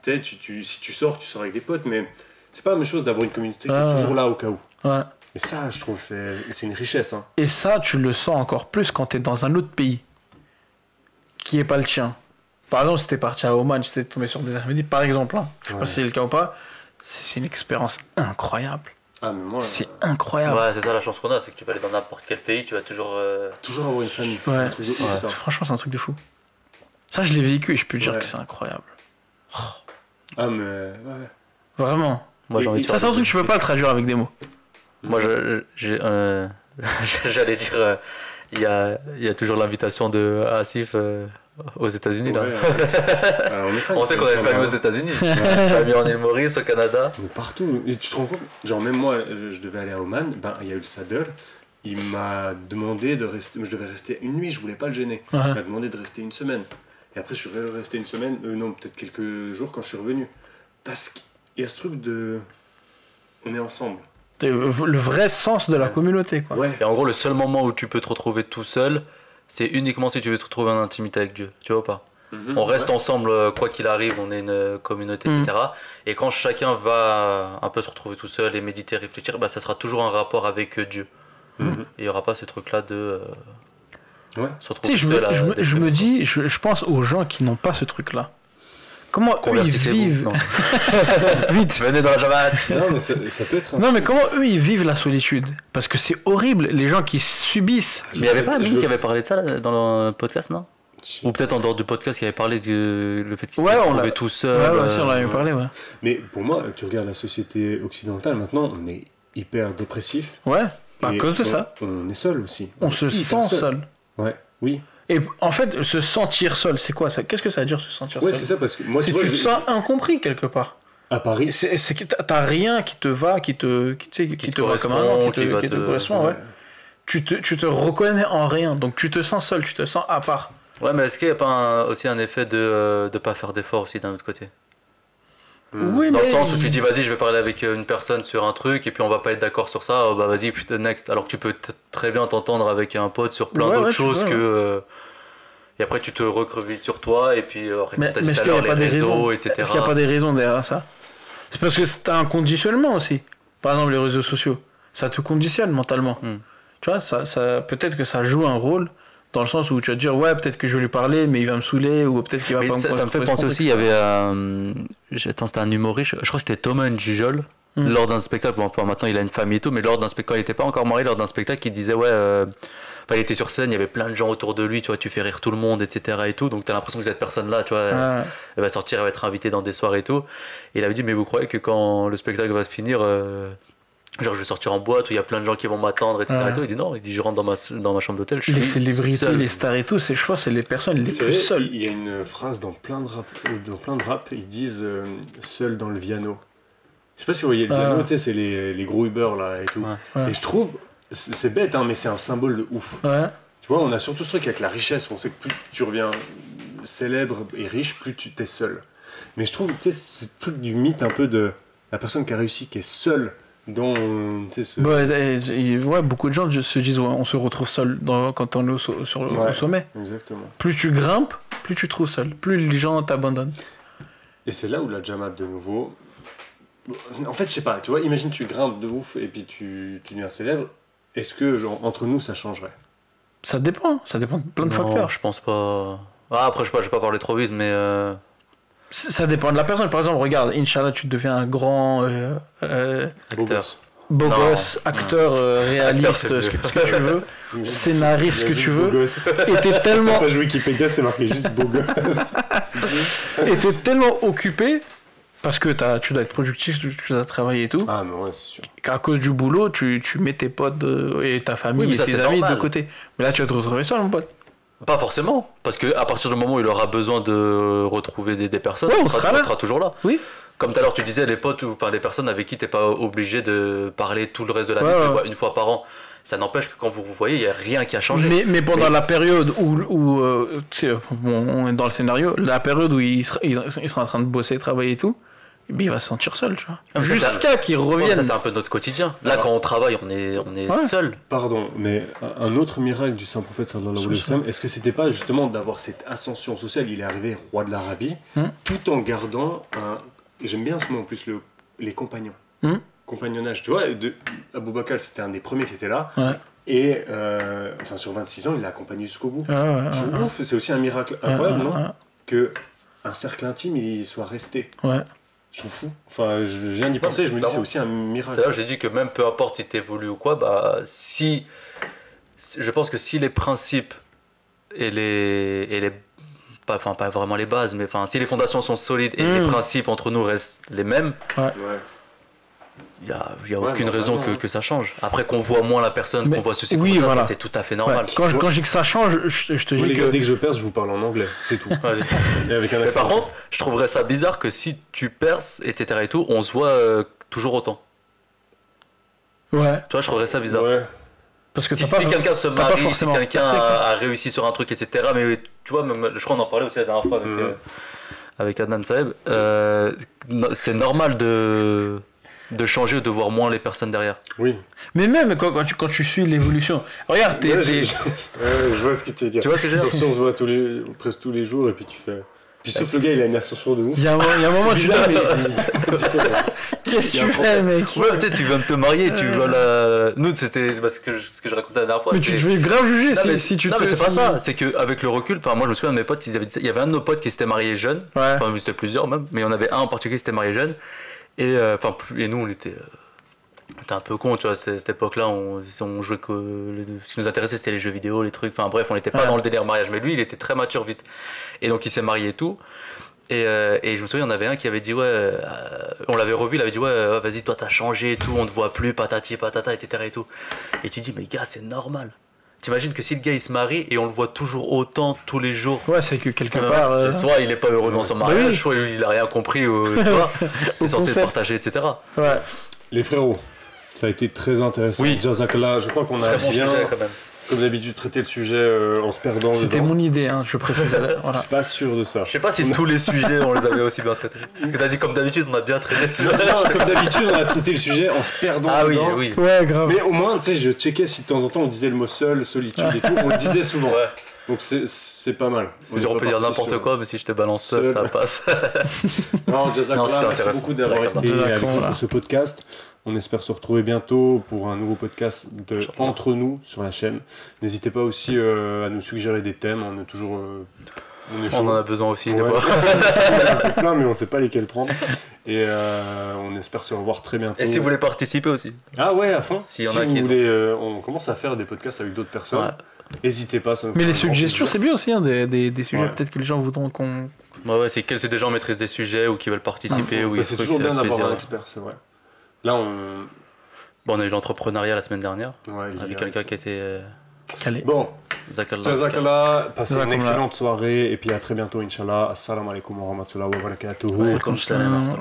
tu sais, si tu sors avec des potes, mais c'est pas la même chose d'avoir une communauté qui est toujours là au cas où. Ouais. Et ça, je trouve, c'est une richesse. Hein. Et ça, tu le sens encore plus quand t'es dans un autre pays qui est pas le tien. Par exemple, si t'es parti à Oman, si t'es tombé sur des Ahmédis, par exemple, hein, je sais pas si c'est le cas ou pas, c'est une expérience incroyable. Ah, mais moi, C'est incroyable. Ouais, c'est ça la chance qu'on a, c'est que tu peux aller dans n'importe quel pays, tu vas toujours. toujours avoir une famille. Ouais, c'est un truc de ouf, ça. franchement, c'est un truc de fou. Ça, je l'ai vécu et je peux te dire Ouais. que c'est incroyable. Ah, mais ouais. Vraiment. Moi, j'ai envie de Ça, faire c'est un des- truc que je peux pas le traduire avec des mots. Moi, j'allais dire, il y a toujours l'invitation de Asif aux États-Unis là. Ouais, On sait qu'on a une famille aux États-Unis, une famille en île Maurice, au Canada. Mais partout. Et tu te rends compte, genre même moi, je devais aller à Oman, ben il y a eu le Sadr, il m'a demandé de rester, je devais rester une nuit, je voulais pas le gêner. Ouais. Il m'a demandé de rester une semaine. Et après je suis resté une semaine, non peut-être quelques jours quand je suis revenu. Parce qu'il y a ce truc de... On est ensemble. Le vrai sens de la communauté, quoi. Ouais. Et en gros, le seul moment où tu peux te retrouver tout seul, c'est uniquement si tu veux te retrouver en intimité avec Dieu. Tu vois ou pas? On reste ensemble, quoi qu'il arrive, on est une communauté, etc. Et quand chacun va un peu se retrouver tout seul et méditer, réfléchir, bah, ça sera toujours un rapport avec Dieu. Et il n'y aura pas ce truc-là de Ouais. se Tu retrouver sais, seul. je me dis, je pense aux gens qui n'ont pas ce truc-là. Comment eux, ils Convertissez-vous. vivent... Non. Vite. Venez dans la Jamaat. Non, mais ça peut être un... Non, mais comment eux, ils vivent la solitude? Parce que c'est horrible, les gens qui subissent. Mais il n'y avait pas Amine Je- qui avait parlé de ça là, dans le podcast, non? Ou peut-être en dehors du podcast qui avait parlé du le fait qu'il Ouais, s'était on retrouvé l'a- tout seul. Ouais, ouais, si, on en avait ouais. parlé, ouais. Mais pour moi, tu regardes la société occidentale, maintenant, on est hyper dépressif. Ouais, à Et cause de ça. On est seul aussi. On se est hyper sent seul. Ouais, oui. Et en fait, se sentir seul, c'est quoi ça? Qu'est-ce que ça veut dire se sentir Ouais, seul? c'est ça, parce que moi, Si tu vois, tu te sens incompris quelque part. à Paris, C'est que t'as rien qui te va, qui te va comme un an, qui va te te- correspond, ouais. Tu te reconnais en rien, donc tu te sens seul, tu te sens à part. Ouais, mais est-ce qu'il n'y a pas aussi un effet de ne pas faire d'efforts aussi d'un autre côté? Oui, Dans mais le sens où tu dis vas-y, je vais parler avec une personne sur un truc et puis on va pas être d'accord sur ça, oh, bah vas-y, putain, next. Alors que tu peux très bien t'entendre avec un pote sur plein Ouais, d'autres ouais, tu choses peux, que. Et après tu te recrevilles sur toi et puis Mais t'as dit est-ce tout à qu'il n'y a l'heure, pas les des réseaux, raisons? etc. Est-ce qu'il n'y a pas des raisons derrière ça? C'est parce que c'est un conditionnement aussi. Par exemple, les réseaux sociaux, ça te conditionne mentalement. Tu vois, peut-être que ça joue un rôle dans le sens où tu vas te dire, ouais, peut-être que je vais lui parler, mais il va me saouler, ou peut-être qu'il va Mais pas ça me fait penser aussi, il y avait. Attends, c'était un humoriste, je crois que c'était Thomas Njijol, lors d'un spectacle. Bon, enfin, maintenant il a une famille et tout, mais lors d'un spectacle, il n'était pas encore marié, lors d'un spectacle, il disait, ouais. Enfin, il était sur scène, il y avait plein de gens autour de lui, tu vois, tu fais rire tout le monde, etc. et tout, donc t'as l'impression que cette personne-là, tu vois, Ah, elle va sortir, elle va être invitée dans des soirées et tout. Et il avait dit, mais vous croyez que quand le spectacle va se finir, genre je vais sortir en boîte où il y a plein de gens qui vont m'attendre, etc. Ouais. et tout. Il dit non, il dit je rentre dans ma chambre d'hôtel, je les suis célébrités, seul. les stars et tout, je pense que c'est les personnes les c'est plus vrai, seules. il y a une phrase dans plein de rap, ils disent seul dans le piano. Je sais pas si vous voyez le piano, tu sais, c'est les gros Uber là et tout. Ouais. Ouais. Et je trouve, c'est bête, hein, mais c'est un symbole de ouf. Ouais. Tu vois, on a surtout ce truc avec la richesse. On sait que plus tu reviens célèbre et riche, plus tu t'es seul. Mais je trouve, tu sais, ce truc du mythe un peu de la personne qui a réussi, qui est seule dans, tu sais, ce... Ouais, beaucoup de gens se disent, ouais, on se retrouve seul quand on est au sommet. Exactement. Plus tu grimpes, plus tu te trouves seul, plus les gens t'abandonnent. Et c'est là où la Jamaat, de nouveau... En fait, je sais pas, tu vois, imagine tu grimpes de ouf et puis tu deviens célèbre. Est-ce que, genre, entre nous, ça changerait? Ça dépend de plein de Non, facteurs. je pense pas. Ah, après, je vais pas parler trop vite, mais. Ça dépend de la personne. Par exemple, regarde, Inch'Allah, tu deviens un grand Beau Acteur. gosse. beau Non. gosse, acteur, réaliste, Acteur, ce c'est que tu veux, scénariste, ce que tu veux. Et t'es tellement, Page Wikipédia, c'est marqué juste beau gosse. et t'es tellement occupé, parce que tu dois être productif, tu dois travailler et tout, Ah, mais ouais, c'est sûr. qu'à cause du boulot, tu mets tes potes et ta famille Oui, mais et ça, tes c'est amis normal. de côté. Mais là, tu vas te retrouver seul, mon pote. Pas forcément, parce que à partir du moment où il aura besoin de retrouver des personnes, Ouais, on on sera là. sera toujours là. Oui. Comme tout à l'heure, tu disais, les potes, enfin les personnes avec qui t'es pas obligé de parler tout le reste de l'année, Ouais, tu les ouais. vois une fois par an. Ça n'empêche que quand vous vous voyez, il n'y a rien qui a changé. Mais pendant Mais- la période où tu sais, bon, on est dans le scénario, la période où il sera en train de bosser, travailler et tout, ben, il va se sentir seul, tu vois. Ah, mais ça, Jusqu'à qu'il Ouais, revienne. ça, c'est un peu notre quotidien. Là, Alors- quand on travaille, on est Ouais. seul. Pardon, mais un autre miracle du saint prophète sallallahu alayhi wa sallam, est-ce que c'était pas justement d'avoir cette ascension sociale? Il est arrivé roi de l'Arabie, tout en gardant un. J'aime bien ce mot en plus, les compagnons. Compagnonnage, tu vois. Abou Bakr, c'était un des premiers qui était là. Ouais. Et enfin, sur 26 ans, il l'a accompagné jusqu'au bout. Ouais, ouais, Je ouais, trouve que c'est aussi un miracle incroyable, ouais, non? ouais. Que un cercle intime, il soit resté. Ouais. Je trouve fou. Enfin, je viens d'y penser, je me dis, c'est aussi un miracle. C'est là où j'ai dit que même peu importe si t'évolues ou quoi, bah, je pense que si les principes et les pas vraiment les bases, mais enfin, si les fondations sont solides et les principes entre nous restent les mêmes, Ouais. il y a Ouais, aucune non, raison vraiment. que ça change. Après qu'on voit moins la personne, Mais- qu'on voit ceci, oui, qu'on voit ça, voilà. ça, c'est tout à fait normal. Ouais. Quand je dis que ça change, je te Moi, dis les gars, que. dès que je perce, je vous parle en anglais, c'est tout. Vas-y. Et avec un Mais accent. par contre, je trouverais ça bizarre que si tu perces, etc. et tout, on se voit toujours autant. Ouais. Tu vois, je trouverais ça bizarre. Ouais. Parce que Si, t'as pas. quelqu'un se t'as pas marie, si forcément quelqu'un percé, quoi. a réussi sur un truc, etc. Mais tu vois, même, je crois qu'on en parlait aussi la dernière fois avec Adnan Saeb. C'est normal de changer ou de voir moins les personnes derrière. Oui. Mais même quand tu suis l'évolution. Regarde, Ouais, je vois ce que tu veux dire. Tu vois ce que je veux dire? Si on se voit presque tous les jours et puis tu fais. Puis sauf le gars, il a une ascension de ouf. Il y a un moment, tu Bizarre, dis, mais. Tu fais, qu'est-ce que tu fais, mec? Ouais, tu sais, tu viens de te marier, tu vois la. Nous, c'était ce que je racontais la dernière fois. Mais tu te fais grave juger Non, mais, si tu non, te. mais c'est pas si- ça, c'est qu'avec le recul, enfin moi je me souviens de mes potes, ils avaient dit ça. Il y avait un de nos potes qui s'était marié jeune, Ouais. enfin c'était plusieurs même, mais il y en avait un en particulier qui s'était marié jeune, et et nous on était un peu cons, tu vois, cette époque-là, on jouait que. Ce qui nous intéressait c'était les jeux vidéo, les trucs, enfin bref, on n'était pas Ouais. dans le délire mariage, mais lui il était très mature vite, et donc il s'est marié et tout. Et je me souviens, il y en avait un qui avait dit, ouais, on l'avait revu, il avait dit, ouais, vas-y, toi t'as changé et tout, on te voit plus, patati patata, etc. et tout. Et tu dis, mais gars, c'est normal. T'imagines que si le gars il se marie et on le voit toujours autant tous les jours, Ouais, c'est que quelque part. c'est soit il est pas heureux dans son Bah mariage, oui. soit il a rien compris, ou, tu vois, t'es censé te concept. partager, etc. Ouais. Les frérots, ça a été très intéressant. Oui. Jazakallah, je crois qu'on a Très bon bien, sujet quand même. comme d'habitude, traité le sujet en se perdant. C'était dedans. mon idée, hein, je précise. Je Voilà. suis pas sûr de ça. Je sais pas si tous les sujets on les avait aussi bien traités. Parce que t'as dit comme d'habitude on a bien traité. Non, comme d'habitude, on a traité le sujet en se perdant. Ah oui, dedans. oui. Ouais, grave. Mais au moins, tu sais, je checkais si de temps en temps on disait le mot seul, solitude et tout. On le disait souvent. Ouais. Donc c'est pas mal. On peut dire n'importe quoi, mais si je te balance seul, Seul. ça passe. Non, Non, Jazakallah, c'était merci intéressant. beaucoup d'avoir Jazakallah. été avec nous Jazakallah. pour ce podcast. On espère se retrouver bientôt pour un nouveau podcast de Inch'Allah. Entre nous sur la chaîne. N'hésitez pas aussi à nous suggérer des thèmes. On est toujours. On est chaud. On en a besoin aussi des Ouais. fois. On en a fait plein, mais on sait pas lesquels prendre. Et on espère se revoir très bientôt. Et si vous voulez participer aussi. Ah ouais, à fond. S'il y en si a vous qui voulez, on commence à faire des podcasts avec d'autres personnes. Ouais. N'hésitez pas. Ça nous Mais fera les un grand suggestions, plaisir. c'est bien aussi, hein, des sujets. Ouais. Peut-être que les gens voudront qu'on. Ouais, c'est que des gens maîtrisent des sujets ou qui veulent participer. ou Bah, des c'est trucs, toujours bien avec d'avoir plaisir. un expert, c'est vrai. Là, Bon, on a eu l'entrepreneuriat la semaine dernière. Ouais, il y a- Avec quelqu'un qui était. Calé. Bon, Zakallah. Jazakallah, passez une Jazakallah. excellente soirée et puis à très bientôt, Inch'Allah. Assalamu alaikum wa rahmatullahi wa barakatuh. Ouais, comme je t'avais Salam. marre,